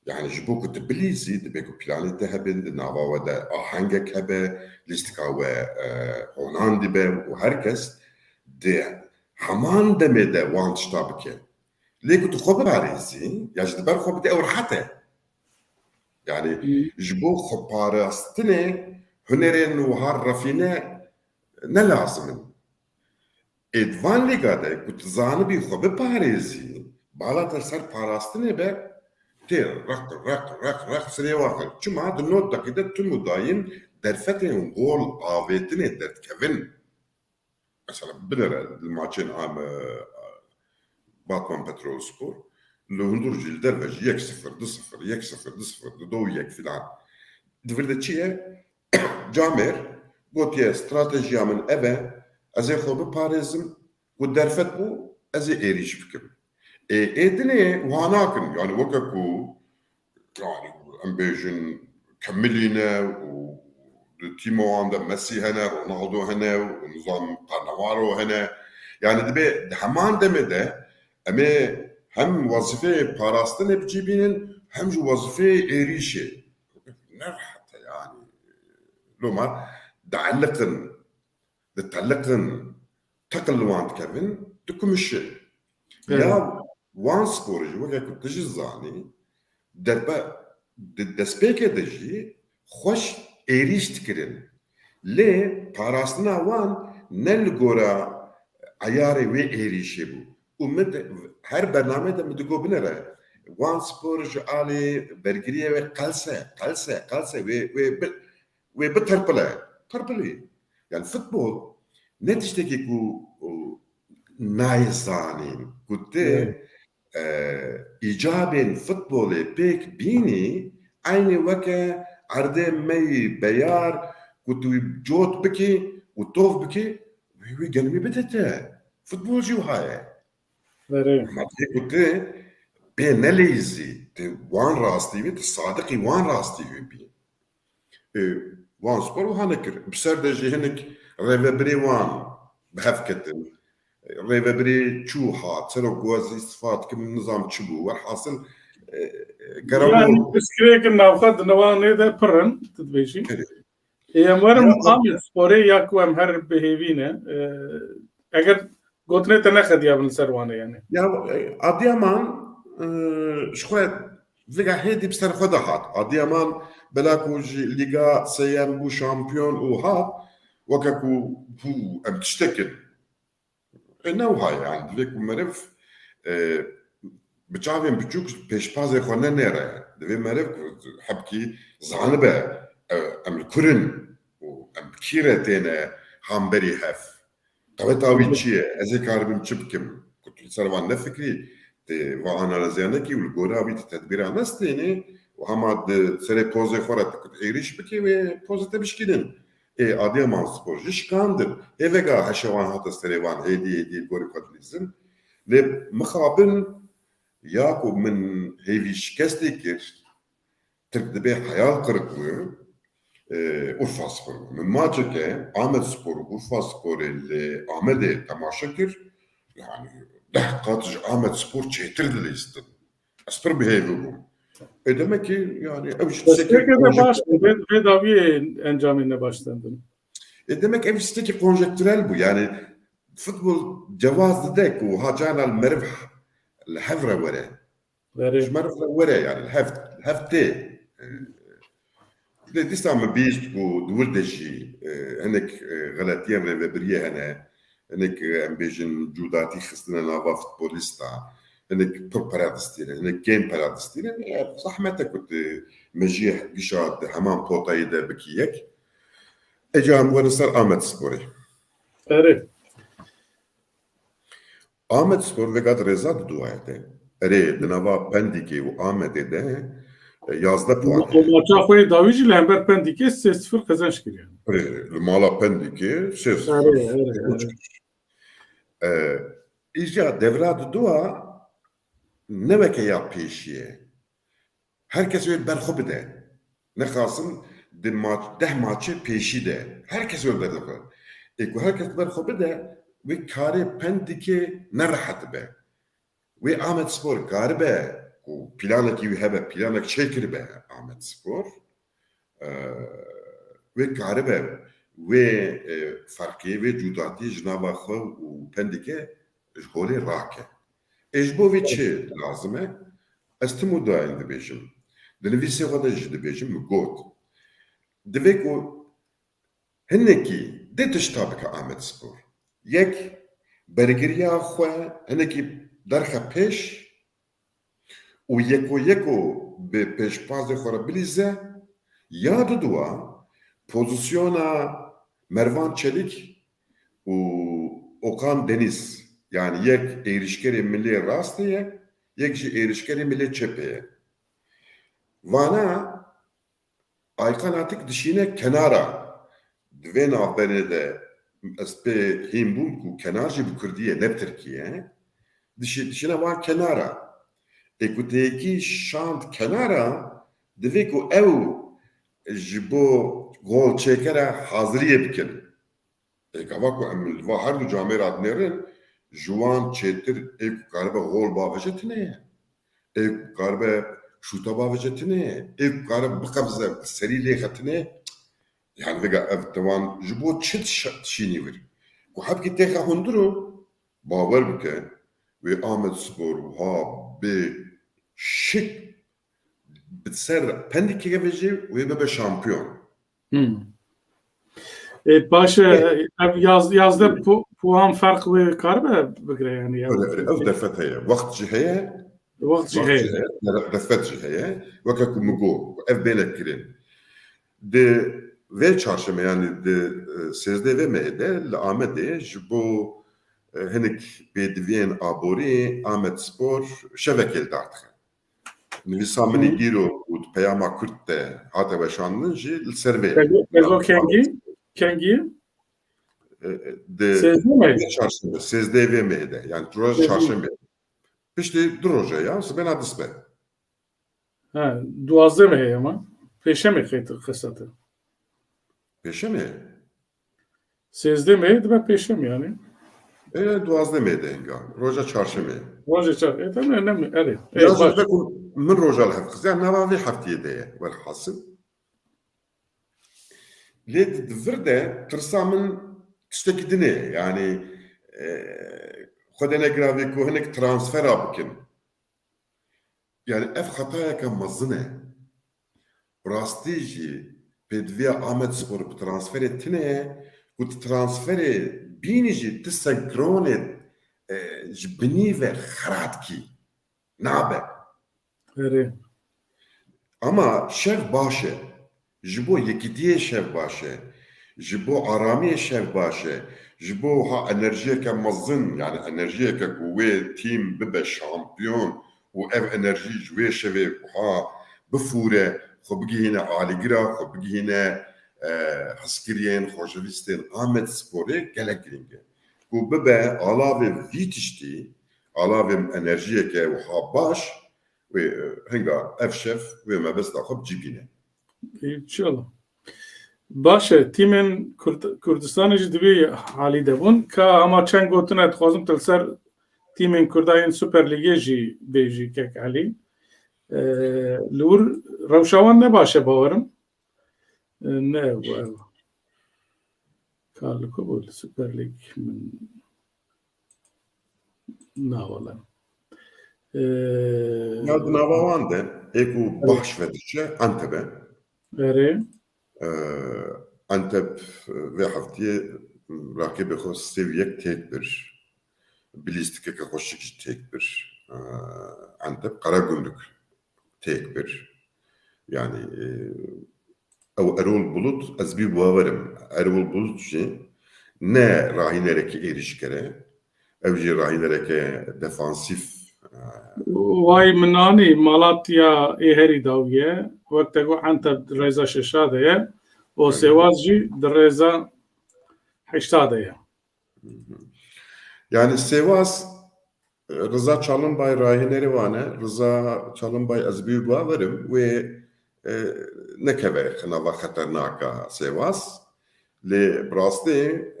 يعني جبو كنت بليزي دبيكو بلانيتا هبه ناوا ودا آهنگك هبه لیستیکا و هوناندي به وهركس دي همان دمه ده وان شتابكه ليكو تخوب باريزي يا جدبر خوب دي اورحته يعني جبو خوب باراستنه هنرين وهار رفينه نلازمن ادوان لیگاده کت زانه بی خوب پارێزی بالاتر سر پاراستنê be tê req serê waxin çima di not deqîde tu mudayîn derfetên gol avêtinê derdikevin mesela binêre li maçên Batman Petrolspor li hundir jî li derve jî 1-0 2-0 1-0 2-0 2-1 filan divir de çi ye Camer gotiye stratejiya min ev e ez ê xwe biparêzim ku derfet bû ez ê êrîş bikim êdinê wiha nakin yani weke ku yani em bêjin Kemilîne û di tîma wan de Messi hene Ronaldo hene û nizam Cannavaro hene yani dibe di heman demê de em ê hem wazîfeyê parastinê bicîbînin hem jî wazîfeyê êrîşê nerhete yani lomar دعلقن دتعلقن تقلوان كevin دكمشي يا وان سبورج وكا كنت جزاني دربا دسبيكه دجي خوش ايريش تكرين لي باراسنا وان نل غورا عياري وي ايريشي بو ومد her برنامه ده مدغو بنره وان سبورج علي برغريه وقلسه ve بتربله تربلي يعني الفوتبول نتشتكي كو نايزانين كنت إيجابين فوتبولي بيك بيني aynı وكا عرضي مي بيار كنت جوت بكي وطوف بكي وي قلبي بدته فوتبول جو هاي ما كنت بين نليزي وان راستي بي الصادقي وان راستي بي وان سبور وهانكر بسردجي هنك ريفبري وان بهفكتن ريفبري تشو هات سنو قوازي صفات كم نظام تشبو والحاصل يعني بسكريك النافذ نواني ده برن تدبيشي هي مرم عامل سبوري ياكو ام هر بهيفينه اگر قطنه تنخد يا بن سروانه يعني يا اديامان شويه فيغا هيدي بسر خدا هات اديامان بلاكو ليغا سيام بو شامبيون او هات وكاكو هو ام تشتكل انه هاي يعني ليكو مرف بچاوين بچوك پيشپازي خونه نره دوي مرف حبكي زانبه ام الكورن و ام كيرتينه هامبري هف طاوي چيه ازي كاربم چبكم كنت سروان نفكري واناليزيانكي والغوراوي تدبير نستيني وهما سري بوزي خورت كنت ايريش بكي بوزي تبشكيدن اديامان سبور جشكاندر ايفيغا هشوان هات سريوان هيدي غوري قدليزن لي مخابن ياكو من هيفيش كاستيكر تردبي حيال قرقلو Urfa Spor. من ماتشكه Ahmet Spor Urfa Spor اللي Ahmet تماشكر يعني دحقاتج Ahmet Spor çetirdi listin. Asper behavior. Demek ki yani Destek'e başladı ve daviye encamine başlandı. demek evisteki konjektürel bu yani futbol cevazlı dek و هاجانا المربح الحفرة ورا. المربح ورا يعني الهفتة دي سام بيست ودولدشي هناك غلطيان ريفبريه هناك ام بيجن جوداتي خصنا نافا فوتبوليستا هناك بور بارادستير هناك جيم بارادستير صح متى كنت مجيح قشاد حمام بوطايده بكيك اجام ونصر Ahmet Spor'ي Evet. Ahmet Spor ve kad reza duayete ere dnava pendiki u Ahmet'e de yazda puan. O maça koyu davici Lambert Pendik'e 0 kazanç giriyor. Mala Pendik'i 0. İca devradı dua ne veke ya peşiye. Herkes öyle berxobi de. Ne kalsın deh maçı peşi de. Herkes öyle de. Herkes berxobi de ve kare Pendik'i ne rahat be. Ve Ahmet Spor garibe ku planekî wî hebe planek çêkir be Ahmet Spor ve garibe ve farkê ve cudatî ji nava xwe û pendike ji holê rake. Ji bo vê çi lazim e? Ez tim û dayên dibêjim. Di nivîsê xwe de jî dibêjim min got. Divê ku hinekî dê tişta bike Ahmet Spor. Yek bergiriya xwe hinekî derxe pêş û yeko bi pêşbazê xwe re bilîze ya duduwa pozisyona Mervan Çelik û Okan Deniz yani yek êrişkerê millê rastê ye yek jî êrişkerê millê çepê ye. Vana Aykan Atik dişîne kenara divê navberê de ez pê hîn bûm ku kenar jî bi Kurdiyê ne bi Tirkiye dişîne wan kenara. Ekuteyekî şand kenara divê ku ew ji bo gol çêkere haziriyê bikin. Êkava ku em li va her du camê re dinêrin ji wan çêtir ê ku garibe gol bavêje tune ye. Ê ku garibe şûta bavêje tune ye. Ê ku garibe biqebze serî lê xetine yani vega ev tawan ji bo çi tişînî vir. Ku hepkî têxe hundir û bawer bike wê Ahmet Spor ha bê şik bi ser pendikê vejî wê bibe şampiyon. Başı yazda puan fark ve karbe bigre yani. Ev defet heye. Wagt jî heye. Wagt jî heye. Defet jî heye. Weke ku min got. Ev bênek kirin. Di vê çarşeme yani di sêzdê vê me de li Amedê ji bo hinek pêdiviyên aborî Ahmet Spor şevek eldar dike. Nivîsa minî dîro û peyama Kurd de hate weşandin jî li ser vê. Ego kengî? Di çarşembe sêzdê vê me de yani roj çarşembe. Piştî du roja ya sibena disbe. Ha, duazde mi heye ama? Peşe mi kısatı? Peşe mi? Sezde mi? Dibe peşe mi yani? Duazde me de enga. Roja çarşembe. Roja çarşembe. Tamam önemli. Evet. Yazık be ku min roja li heft yani nava vê heftiyê de ye welhasıl. Lê divir de tirsa min tiştekî dinê yani xwe de negiravê ku hinek transfera bikin. Yani ev xetayeke mezin e. Rastî jî pêdiviya Ahmet Spor bi transferê tune ye ku transferê bînî jî ti senkronê ji binî ve xerat kî nabe. Evet. Ama şev baş e. Ji bo yekîtiyê şev baş e. Ji bo aramiyê şev baş e. Ji bo ha enerjiyeke mezin yani enerjiyeke ku wê tîm bibe şampiyon û ev enerjî ji wê şevê ha bifûre xwe bigihîne alîgira xwe bigihîne hezkiriyên xweşewîstên Ahmet Sporê gelek giring e. Ku bibe alavê vî tiştî alavê enerjiyeke wiha baş wê hinga ev şev wê mebesta xwe bicîbîne. İnşallah. Başı tîmên Kurdistanê jî divê halî de bûn ka ama çend gotin dixwazim til ser tîmên Kurdayên Süper Lîgê jî bêjî kek halî. Li wir rewşa wan ne baş e bawerim. Ne kar li ku bû li Süper Lîg min nawalan. Ya di nava wan de ê ku baş vedişe Antep'e. Evet. Antep vê heftiyê rakibê xwe sêv yek têk bir. Bilîstikeke xweşik jî têk bir. Antep Karagümrük têk bir. Yani ew Erol Bulut ez bî bawerim. Erol Bulut jî ne rahînerekî êrişkere ew jî rahînereke defansîf. Vay min anî Malatya ê herî dawiye wek te got Antep di rêza şeşa de ye û Sêwaz jî di rêza heşta de ye. Yani Sêwaz Rıza Çalınbay rahînerê wan e. Rıza Çalınbay ez bî bawerim wê nekeve xinava xeternaka Sêwaz lê bi rastî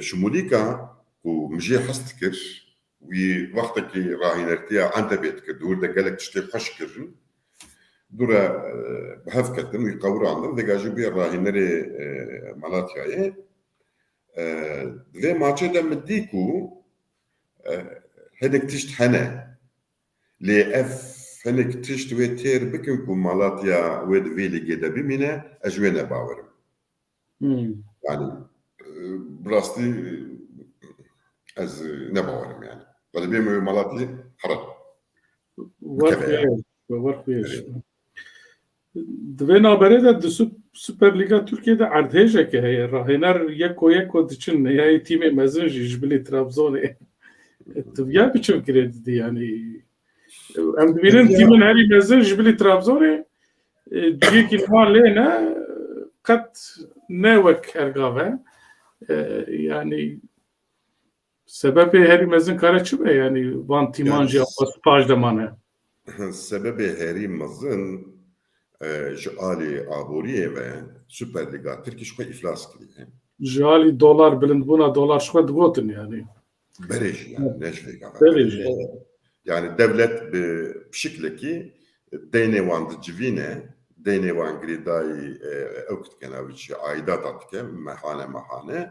şimûlîka ku min jê hes dikir وی وقتی که راهینرتیا عند بیت کرد ورده گلک تشتی خوش کردن دورا بهف کردن وی قوران دگاجی بی راهینری مالاتیایه ve maçta meddiku hedek tişt hene li ef hedek tişt ve ter bikin ku Malatya ve veli gede bimine ejvene bavarım. Yani burası az ne bavarım yani. Böyle bir Malatya harat. Var kıyış. Dve nabere de Süper Liga Türkiye'de ardhejek heye. Rahiner yeko diçin ya timi mezun jibli Trabzon'e. Ya biçim kredi yani. Em dibinin timin heri mezun jibli Trabzon'e. Diye ki ne kat ne vek ergave. Yani sebebi heri mezun karaçı be yani van timancı yapması pajdamanı. Sebebi heri mezun جعالی آبوریه و سوپر لیگا ترکیش خو iflas کردی. جعالی dolar bilind buna dolar şu kadar gotun yani. Berej yani ne şey kadar. Berej. Yani devlet bir şekilde ki denevan civine denevan gridai ökt kenaviçi aidat atke mahane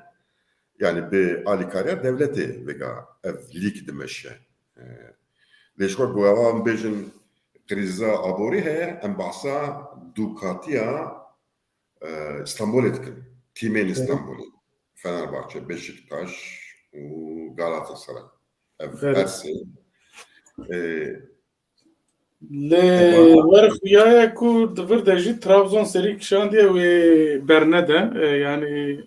yani bir alikariya devleti vega evlilik demeşe. Leşko guavan bejin kriza abori he em bahsa Dukatiya İstanbul etkin. Timen İstanbul. Fenerbahçe, Beşiktaş, Galatasaray. Erse. Le var xuyaya ku devir deji Trabzon seri kişan diye ve bernede yani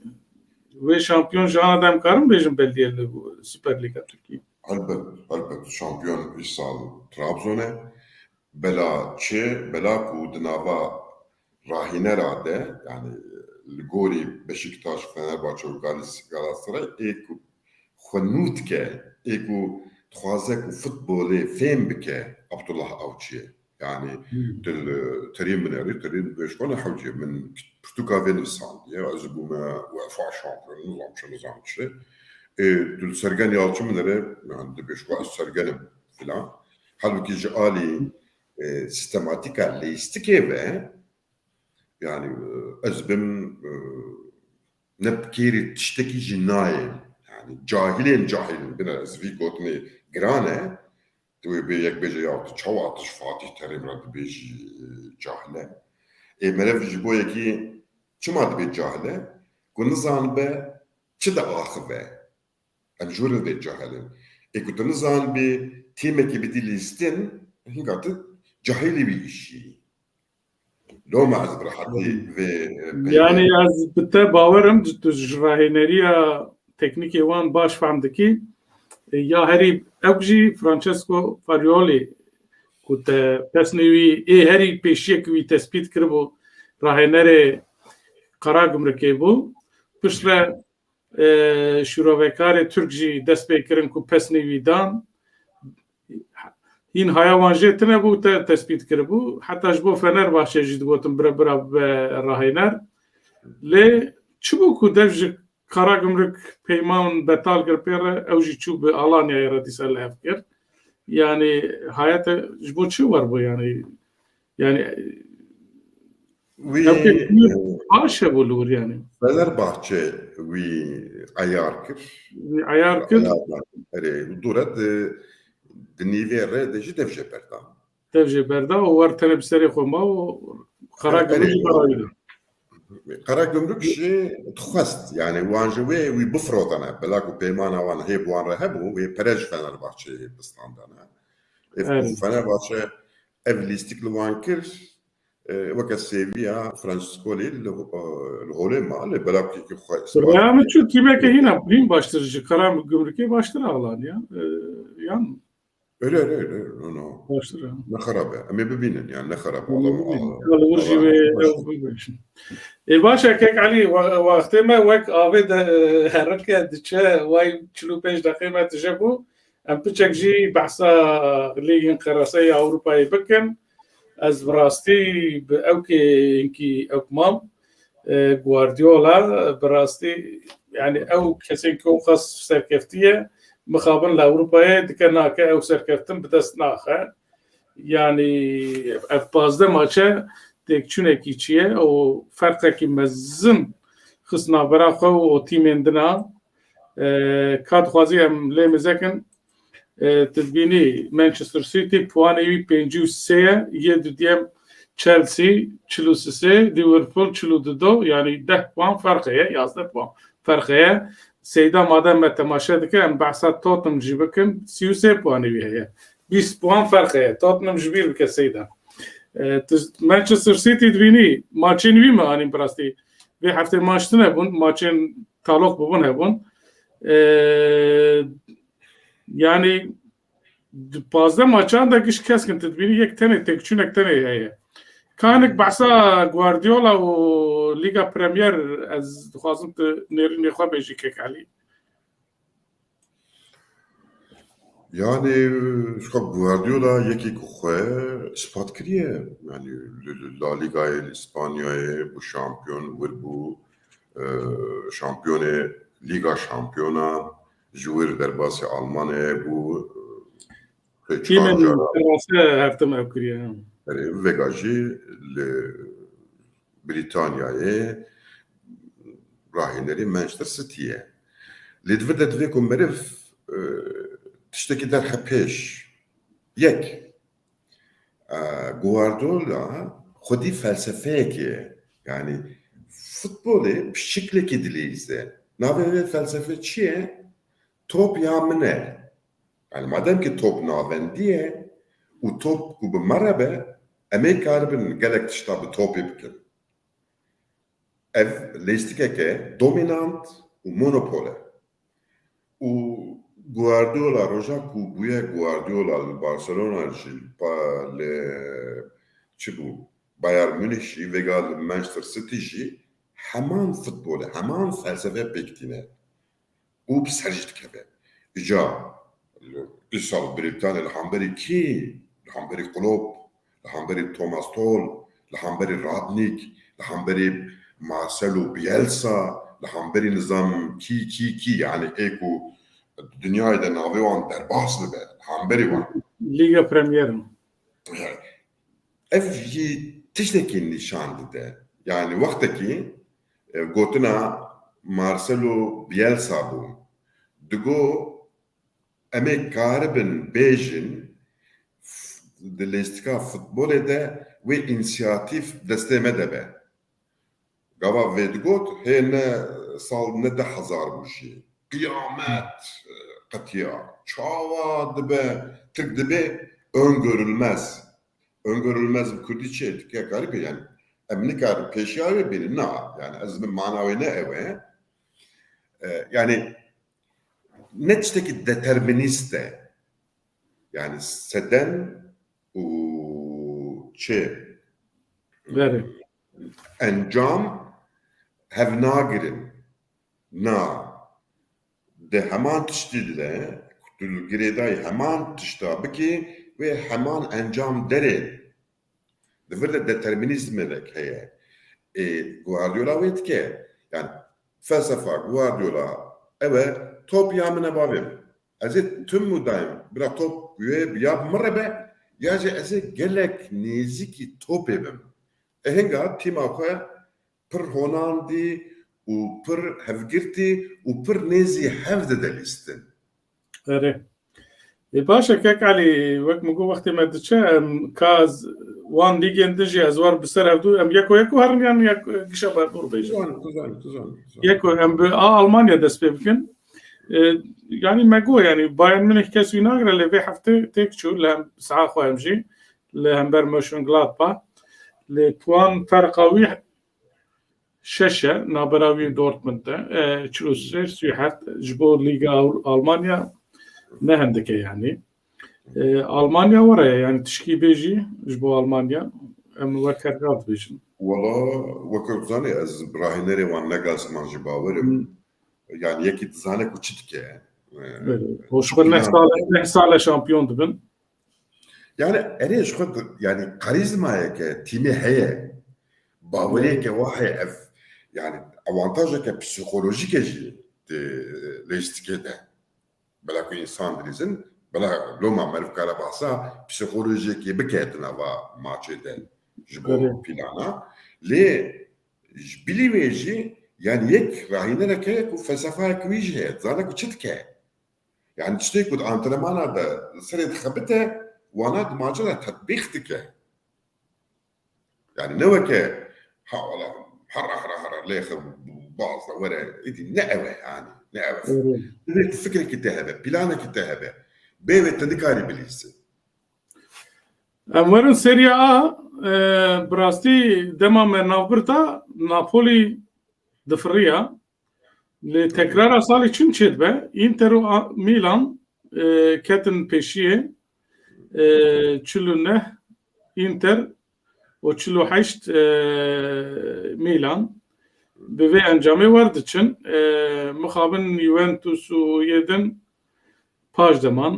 ve şampiyon jana dem karım bejim beldiyeli bu Süper Liga Türkiye. Elbet şampiyon İsal Trabzon'e bela ku dinava rahine rade yani Gori Beşiktaş Fenerbahçe Galatasaray eku xunutke eku xwazek futbolê fêm bike Abdullah Avcı'ye yani terim mineri terim beşkona Avcı'ye min Portugal ve Nisandiye az bu me UEFA şampiyonu nizamçı dil sergen yalçı mineri yani de beşkona sergenim filan halbuki jali sistematika listike ve yani ezbim nepkiri tişteki cinayet yani cahilin biraz vi gotni grane tu bir yek beje yaptı çava atış Fatih Terim radı beji cahile melev jiboya ki çımadı bir cahile kunuzan be çıda ahı be jurul be cahilin kunuzan bir timeki bir dilistin hingatı cahili bir işi لو ما أزبر حتى Yani az bitte bavarım jrahineriya teknik wan baş famdaki ya heri evji Francesco Farioli kute pesnevi heri peşiye ki tespit kirbo rahinere kara gümrüke bu pişre şurovekare Türkji destpeykirin ku pesnevi dan این hayvan jetine bu tespit kiri bu. Hatta bu Fenerbahçe jid gotum bira ve rahiner. Le çubu ku devji Karagümrük peyman betal kirpere evji çubu Alanya yaradisel efkir. Yani hayata bu çu var bu yani. Yani aşe bulur yani. Fenerbahçe ayar kir. Ayar kir. Durat Dnivere deji devje berda. Devje berda o var tenebisleri xoma o Karagümrük baraydı. Karagümrük tuhast yani wanjı ve bufrodana belaku peymana wan hep wan rehebu ve perej Fenerbahçe bistandana. Fenerbahçe ev listikli wan kir vaka Sevilla Francisco Lille Holema le belaku ki xwast. Yani şu timeke yine baştırıcı Karagümrük'e baştır alan ya. Yani öyle no baştır. Ne harabe ama bebinin yani ne harabe başa kek Ali vaxteme vek aved hareket diçe vay 45 dakika tecebu em piçekji bahsa ligin qirasay Avrupa'yı bakın az brasti evki inki ekmam Guardiola brasti yani ev kesin ki o khas serkeftiye مخابن لأوروبا دكنا كأو سركتم بدستناخه يعني أفضل ماتشة تكشونه كيشية أو فرقة كي مزن خصنا براخو أو تيم عندنا كاد خوازي أم لي مزكن تدبيني مانشستر سيتي بواني بينجو سيا يد ديم تشيلسي تشلو سي ليفربول تشلو دو يعني 10 بوان فرقية 11 بوان فرقية سيدا مادام ما تماشا دكه ام بعثات توتنهام جيبكن 33 بوان هي 20 بوان فرقية توتنهام جبير بك سيدا مانشستر سيتي دبيني ماتشين ويما اني براستي في هفته ماتشنا بون ماتشين تعلق بون هبون يعني bazı maçlarda giş keskin tedbiri yek tane tek çünek tane heye. Kanek bahsa Guardiola o Liga Premier az duazım te nerin yekha bejikek ali. Yani şu Guardiola yeki kuhe ispat kiriye. Yani La Liga'yı, İspanya'yı, bu şampiyon, bu şampiyonu, Liga şampiyona, Jüver derbası Almanya, bu Kimin terası haftam evkiriye. Vegajı Britanya'yı rahinleri Manchester City'ye. Lidver de dve kumerif tişteki derhe peş. Yek. Guardiola xudi felsefeye ki yani futbolu pişiklik ediliyse. Nave ve felsefe çiye? Top yamine. Yani madem ki top navendiye u top ku bimarabe emek karbin gelek tişta bir top yapkin. Ev leistikeke dominant u monopole. U Guardiola roja ku buye Guardiola Barcelona le çibu Bayern Münih ve gal Manchester City hemen futbolu hemen felsefe bektine. U bserjit kebe. İca İsal Britanya l'hamberi ki l'hamberi Klopp l'hamberi Thomas Tuchel l'hamberi Radnik l'hamberi Marcelo Bielsa l'hamberi nizam ki yani eko dünyayı da navivan derbaslı be hamberi var. Liga Premier mi? Ev tişteki nişandı de. Yani vaktaki gotuna Marcelo Bielsa bu. Dugo emek karibin bejin dilestika futbolu de ve inisiyatif desteme de be. Gava vedgot hene sal ne de hazar bu şey. Kıyamet katiya. Çava dibe, tık dibe öngörülmez. Öngörülmez bir Kürtçe etki garip yani. Emni karı peşyarı biri na yani azmin manavi ne eve. Yani neçteki deterministe yani seden u Veri. encam hevnagirin na de hemen tişti de gireday hemen tişta biki ve hemen encam dere de böyle determinizm edek heye Guardiola vetke yani felsefe Guardiola evet top yamine babim azet tüm mudayım bira top güye biya mırbe yaje eze gelek neziki top ebim ehenga tima koya pır honandi u pır hevgirti u pır nezi hevde delistin. Veri. باشا كاك علي وقت مقو وقت ما تشا كاز وان ليجن دجي ازوار بسر هدو ام يكو هرن يعني يكو شباب دور بيجي يكو ام المانيا دس بيمكن يعني ما جو يعني بايرن ميونخ كاس يناغر اللي في حفته تيكشو لهم ساعه خو امجي لهم برموشن غلادبا لبوان فرقاوي ششه نابراوي دورتموند تشلوس سيحت جبور ليغا المانيا ne hendeke yani. Almanya var ya yani tişki beji bu Almanya em vakar gat bejin. Valla vakar zani az brahineri van negas manji baverim. Yani yeki zane kuçitke. Hoşgul ne sale şampiyondu ben. Yani ere şu yani karizmaya ke timi heye. Baveriye ke vahe yani avantajı ke psikolojik eji de lejtikede. بلا کو انسان دریزن بلا لوما مرف کارا باسا پسیkolojik بکتنا و ماچه ده جبو پیلانا لی بلی ویجی yani yek rahine reke ku felsefe kuyje zana ku çitke yani işte ku antrenmana da seret khabite wana macera tatbik dike yani ne veke hawala hara leyh bazı wara idi ne eve yani ne eve direkt fikri kitahebe plana kitahebe beyvet tedikari bilisi Emer'in Serie A براستی دما مرناوبرتا نابولي دفريا لتكرار سالي چون چید به اینتر و میلان کتن پیشیه 49 اینتر و 48 میلان به وی انجامی ورد چن مخابن یوونتوس و یدن پاش دمان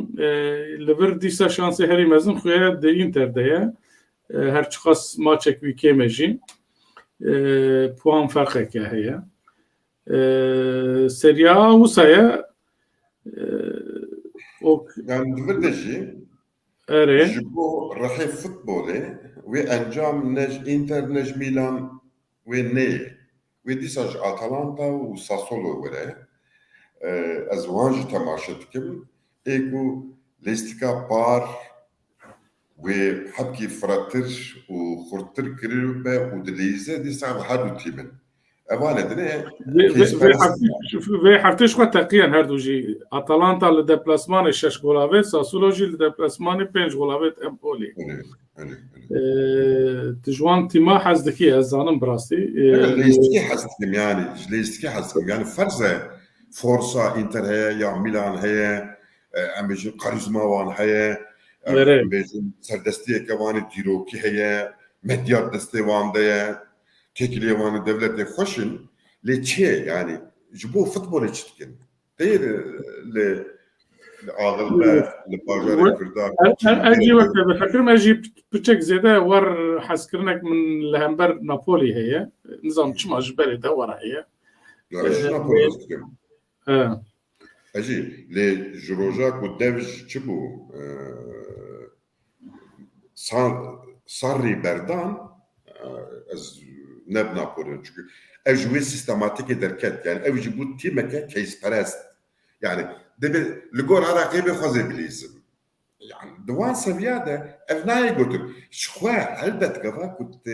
لبر دیسا شانسی هری مزن خویه ده اینتر ده هرچی خاص ماچک وی کیمجی puan farkı ki heye. Serie A usaya o yani dvrdeci ere jibo rahi futbole ve encam nej Inter nej Milan ve ne ve disaj Atalanta ve Sassuolo vere az vanj temaşa dikim egu listika par ve habki fratir u khurtir kirbe u delize disaj hadu timin evaledine ve haftaya şu takiyen her duji Atalanta le deplasmanı 6 golavet Sassuolo le deplasmanı 5 golavet Empoli. تجوان تيما حزدكي الزانم براستي ليستكي حزدكم يعني ليستكي حزدكم يعني فرزة فورسا انتر هي يا ميلان هي ام بيجي كاريزما وان هي ام بيجي سردستي كواني ديروكي هي مديات دستي وان ده تكلي وان دولت خوشن ليتشي يعني جبو فوتبول تشتكن غير اجي وقت بفكر ما اجي بتشك زياده ور حسكرنك من لهمبر نابولي هي نظام تشما جبري ده ورا هي نابولي اجي لي جروجا كودفج تشبو صاري بردان از نب نابولي çünkü اجوي سيستماتيك دركت يعني اجي بو تيمك كيس برست يعني دبي لقول عراقي بخزي بليزم يعني دوان سفيادة افناي قلت شخوا هلبت قفا كنت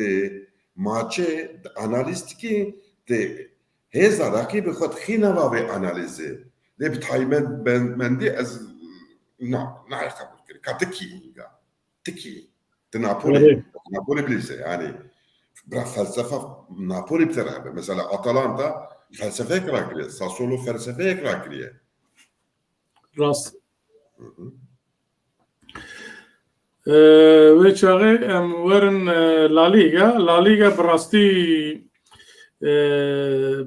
ماتشي اناليستيكي تي هذا عراقي بخد خينا بابي اناليزي دي بتحيمن مندي از نعي خبر كده كاتكي تكي نابولي بليزي يعني برا فلسفة نابولي بترعب مثلا اتلانتا فلسفة كراكرية ساسولو فلسفة كراكرية راست ve çağı ورن لا لیگا براستی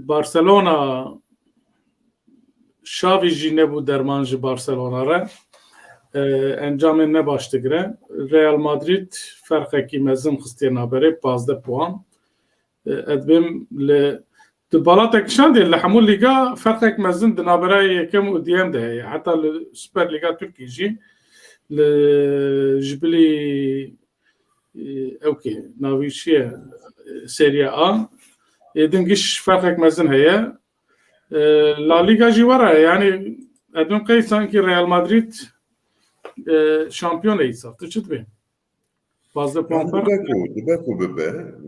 بارسلونا شاوی جی نبو درمانجی بارسلونا را انجام نه baştıgre Real Madrid فرقی مزم خستی نابره 15 puan ادبم ل دبالاتك شاندي لحمول ليغا فرقك مزن دنابراي كم وديام ده حتى السوبر ليغا تركي جي لجبلي اوكي نافيشيا سيريا ا يدنقش فرقك مزن هي لا ليغا جي ورا يعني ادون قي سانكي ريال مدريد شامبيون ايصار تشتبه فازه بوان فرق دباكو ببا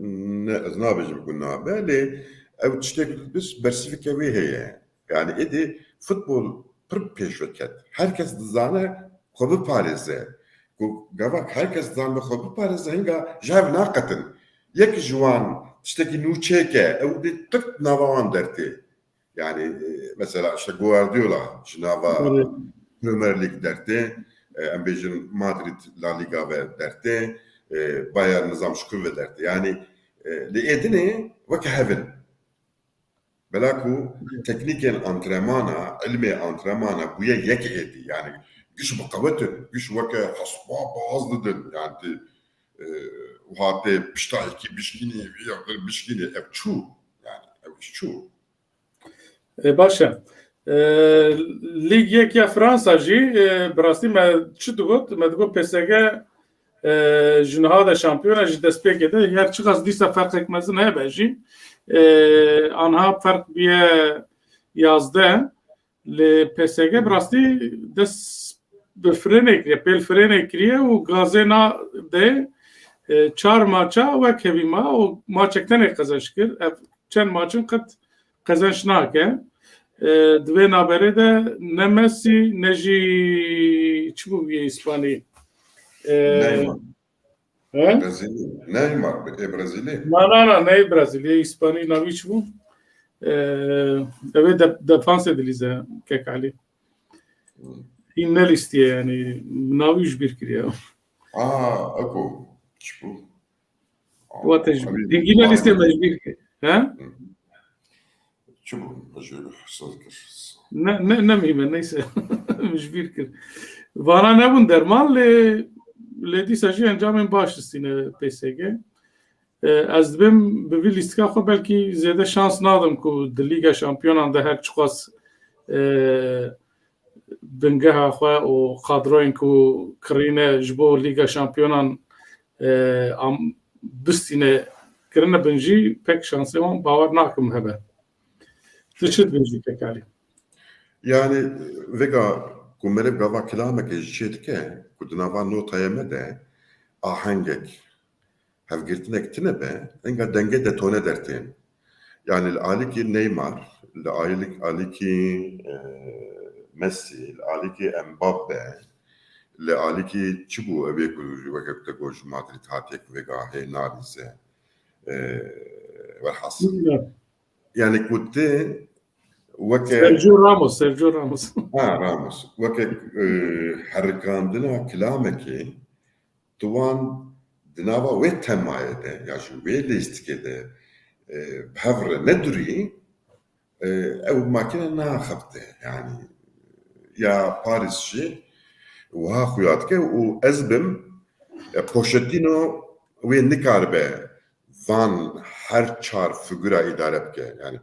نابج كنا بالي او تشتكي بس برسيفيكا وي هي يعني ادي فوتبول بربيشوكات herkes زانه خوب باريزه قبك herkes زانه خوب باريزه هنگا جاب ناقتن يك جوان تشتكي نوتشيكا او دي تك نافان درتي يعني مثلا جوارديولا جنابا بريمير ليج درتي ام بيجن مدريد لا ليغا درتي بايرن نظام شكو درتي يعني لإدني وكهفن بلاكو تكنيكين انترمانا علمي انترمانا بويا يك ايدي يعني قش بقوتن قش وكا حصبا بازدن يعني وهاتي بشتايكي بشكيني ابتشو يعني ابتشو باشا لیگ یکی فرانسا جی براستی ما چی دوگو PSG جنها دا شامپیون جی دست پیکده هر چی قصد دیسا فرق مزن هی بجی آنها فرق بیه 11 لی PSG براستی دست بفرنه کریه پیل فرنه کریه و گازه نا ده 4 ماچا و کهوی ما و ماچکتنه قزنش کرد چند ماچن قد قزنش ناکه دوی نابره ده نه مسی نه جی چی بو بیه اسپانی Neymar Brezilya نه برازیلی اسپانی ناوی چی بو اوه دفانس دلیزه که کالی این نلیستیه یعنی ناویش بیر کریه اكو شو واتش دینگی نلیستیه مجبیر کریه شو مجبور حسابك نه میمه نیسه مجبیر کرد وانا نبون درمان لیدی ساجی انجام باش استینه PSG از دبیم به وی لیستکا خو بلکی زیاده شانس نادم که در لیگا شامپیونان ده هر چقاس بنگه خو و قادروین که کرینه جبو لیگا شامپیونان بستینه کرنه بنجی پک شانسی هم باور ناکم هبه تشد بنجی تکالی يعني vega kumerib gava kelamek jitke kudnava nota yemede ahengek hevgirtinek tinebe enga denge de tone dertin yani aliki Neymar aliki Messi aliki Mbappe aliki çibu eve kurucu ve goş Madrid hatek vega he narize ve hasıl yani kutte سيرجيو راموس راموس وكي حركاندنا كلامك توان دناوا ويتمايده يا شو ويليستكده بحفر ندري او ماكينه ناخبته يعني يا باريسشي وها خوياتك وازبم بوشيتينو وين نكاربه فان هر چار فigura idare bke yani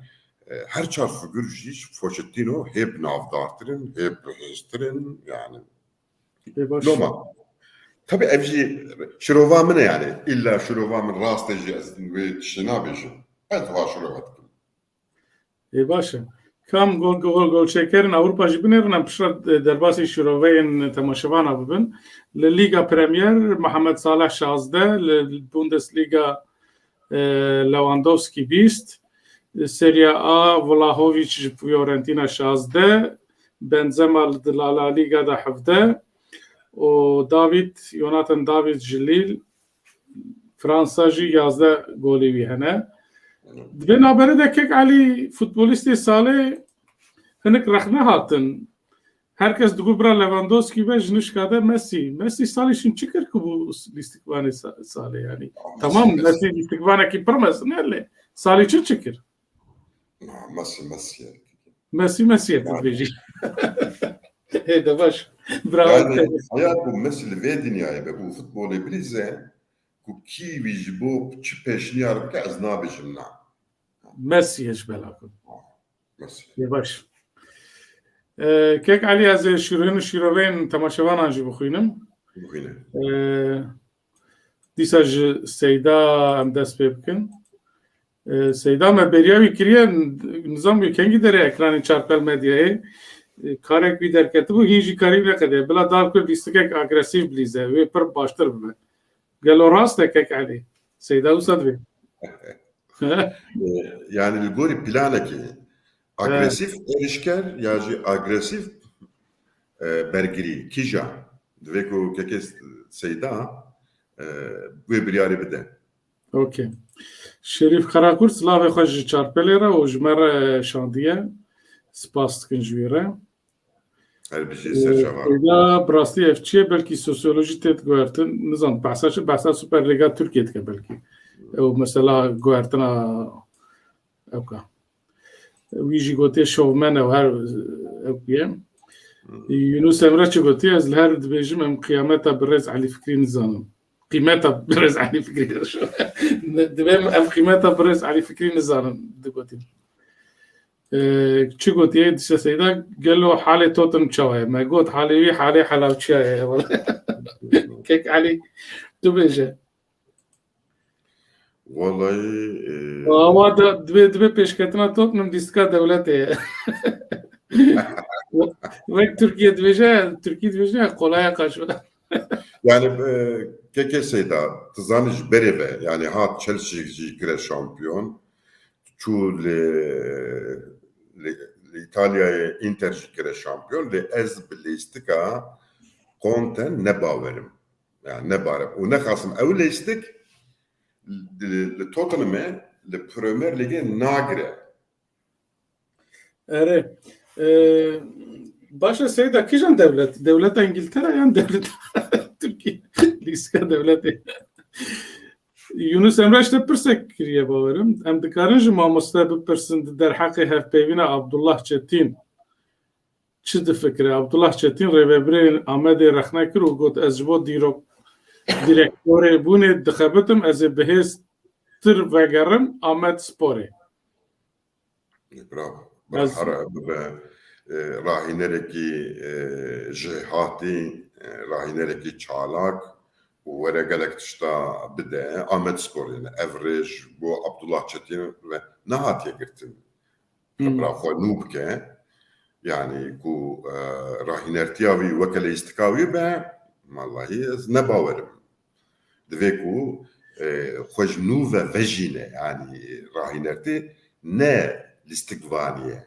her çar figür jiş Pochettino hep navdartırın, hep heztirin yani. Loma. Tabii evji şirovamın yani illa şirovamın rasteci azdın ve şinabejin. Evet var şirovatım. Başa. Kam gol çekerin Avrupa jibinirna pişrat derbasi şiroveyin temaşavana bibin. Liga Premier Mohamed Salah 16, Bundesliga Lewandowski 20. Serie A Vlahovic Fiorentina 16 Benzema La Liga'da 17 o Jonathan David Jalil Fransa'cı yazda golü vihane ve haberi de kek Ali futbolisti Salih henek rahne hatın herkes dugubra Lewandowski ve Jnishka'da Messi Salih'in çıkır ki bu listikvane Salih yani tamam Messi listikvane ki permez nerede Salih'in çıkır Messi yapıcı. Hede baş. Bravo. Yani hayat bu mesele ve dünyaya ve bu futbolu bilize ku ki vijbo çipeşniyar ki az nabijim na. Messi eşbelakın. Messi. Baş. Kek Ali az şiroven tamaşavan anjı buxuynum. Disaj Seyda am dest pebkin. Seyda me beriyavi kiriye nizam yu kengi dere ekranı çarpel medyayı karek bir derketi bu hinji karib nekede bila dar kur listikek agresif blize ve per baştır bime gelo rast kek Ali Seyda usad ve yani gori planaki agresif erişker yani agresif bergiri kija dveko kekes Seyda ve biriyari bide. Okay. Şerif Karakurt slavê xwe ji çarpelê re û ji me re şandiye spas dikin ji wê re da bi rastî ev çi ye belkî sosyolojî tê diguhertin nizan behsa Superliga Tirkiye dike belkî ew mesela guhertina ewka wî jî gotiye şovmen ew her ew ye Yunus Emre çi gotiye ez li her dibêjim em qiyameta bi rêz Elî Fikrî nizanim قيمتها برز علي فكري دبم ام قيمتها برز علي فكري نزانم دغوتي چی گوتی دیسه سیدا گلو حاله توتن چواه ما گوت حاله وی حاله حلاو چیه والله كيك علي تو بيجه والله هو دبي بيشكتنا توتنم ديسكا دولته وك تركيا دبيجه تركيا دبيجه قلايا قاشو yani keke seyda tızanış berebe yani hat Chelsea kire şampiyon çu le İtalya'ya Inter kire şampiyon le ez bilistika konten ne baverim yani ne barem o ne kasım evleistik le Tottenham'e le Premier Lig'e nagire اره باشه سيدا كيجان دولة انجلترا يعني دولة تركيا ديسكا دولة Yunus Emre işte pirsek kiriye bavarım. Em dikarin ji mamoste bipirsin der haqqi hevpeyvîna Abdullah Çetin. Çi difikre? Abdullah Çetin rêveberê Amedê rexne kir û got ez ji bo direktorê bûnê dixebitim ez ê bihêztir vegerim Amed Sporê. Bravo. Rahinereki jihati, rahinereki çalak و gelek tişta bide Ahmet Spor yani average bu Abdullah Çetin ve nahatiye girtin. Bravo nubke yani ku rahinertiyavi vekele istikavi be vallahi ne baverim. Dve ku خوش نو و وجینه yani rahinerti ne listikvaniye.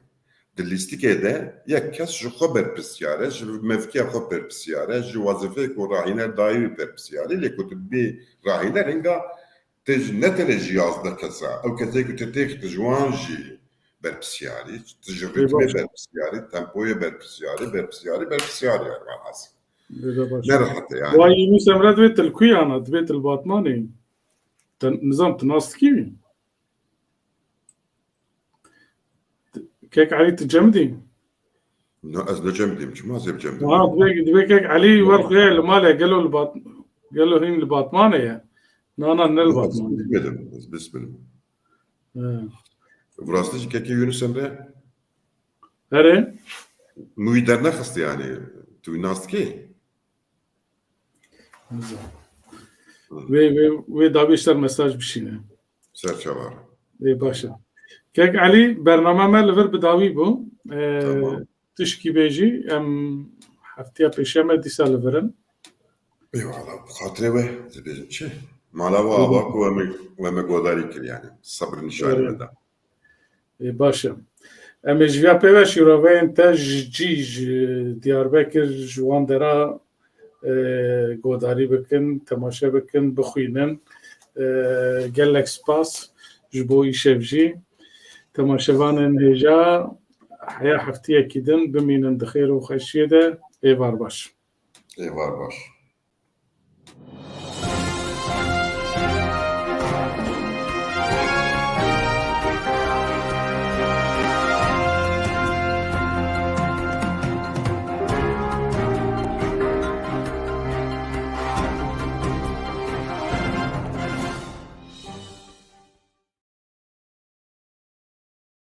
Listike de ya kes ji xwe berpisyare ji mevkiya xwe berpisyare ji wazifeyê ku rahîner daî berpisyare lê ku tu bê rahîner hinga te ji ne tene ji yazda kesa ew kesê ku te têxi ji wan jî berpisyarî tu ji ritmê berpisyarî tempoyê berpisyarî yani velhasıl ne rahat yani. Vay Yunus Emre dibê tilkûyana dibê tilbatmanê nizam tu nas dikî كيك علي تجمدي از نجمدیم چه ما زیب جمدیم دبي كيك علي ورقه الماله قالوا هين الباطمانه يا نانا الباطمانه بسم Burası keki Yunus Emre هري müyder ne kastı yani tu nas ki ve da bir mesaj bir şey ne serçalar ve başa كيك علي برنامج ما لفر بداوي بو تشكي بيجي ام هفتيا بيشامه ديسا لفرن eyvallah خاطره ve şey malava bak ve me godari kir yani sabır nişanı da başa ام جویا پیوش یوروین تا جیج دیاربکر جوان درا گوداری بکن تماشا بکن بخوینن گلک سپاس جبوی شفجی تماشاوانن هجا حياة حفتية كدن بمين دخير وخشيدة ايوار باش eyvallah baş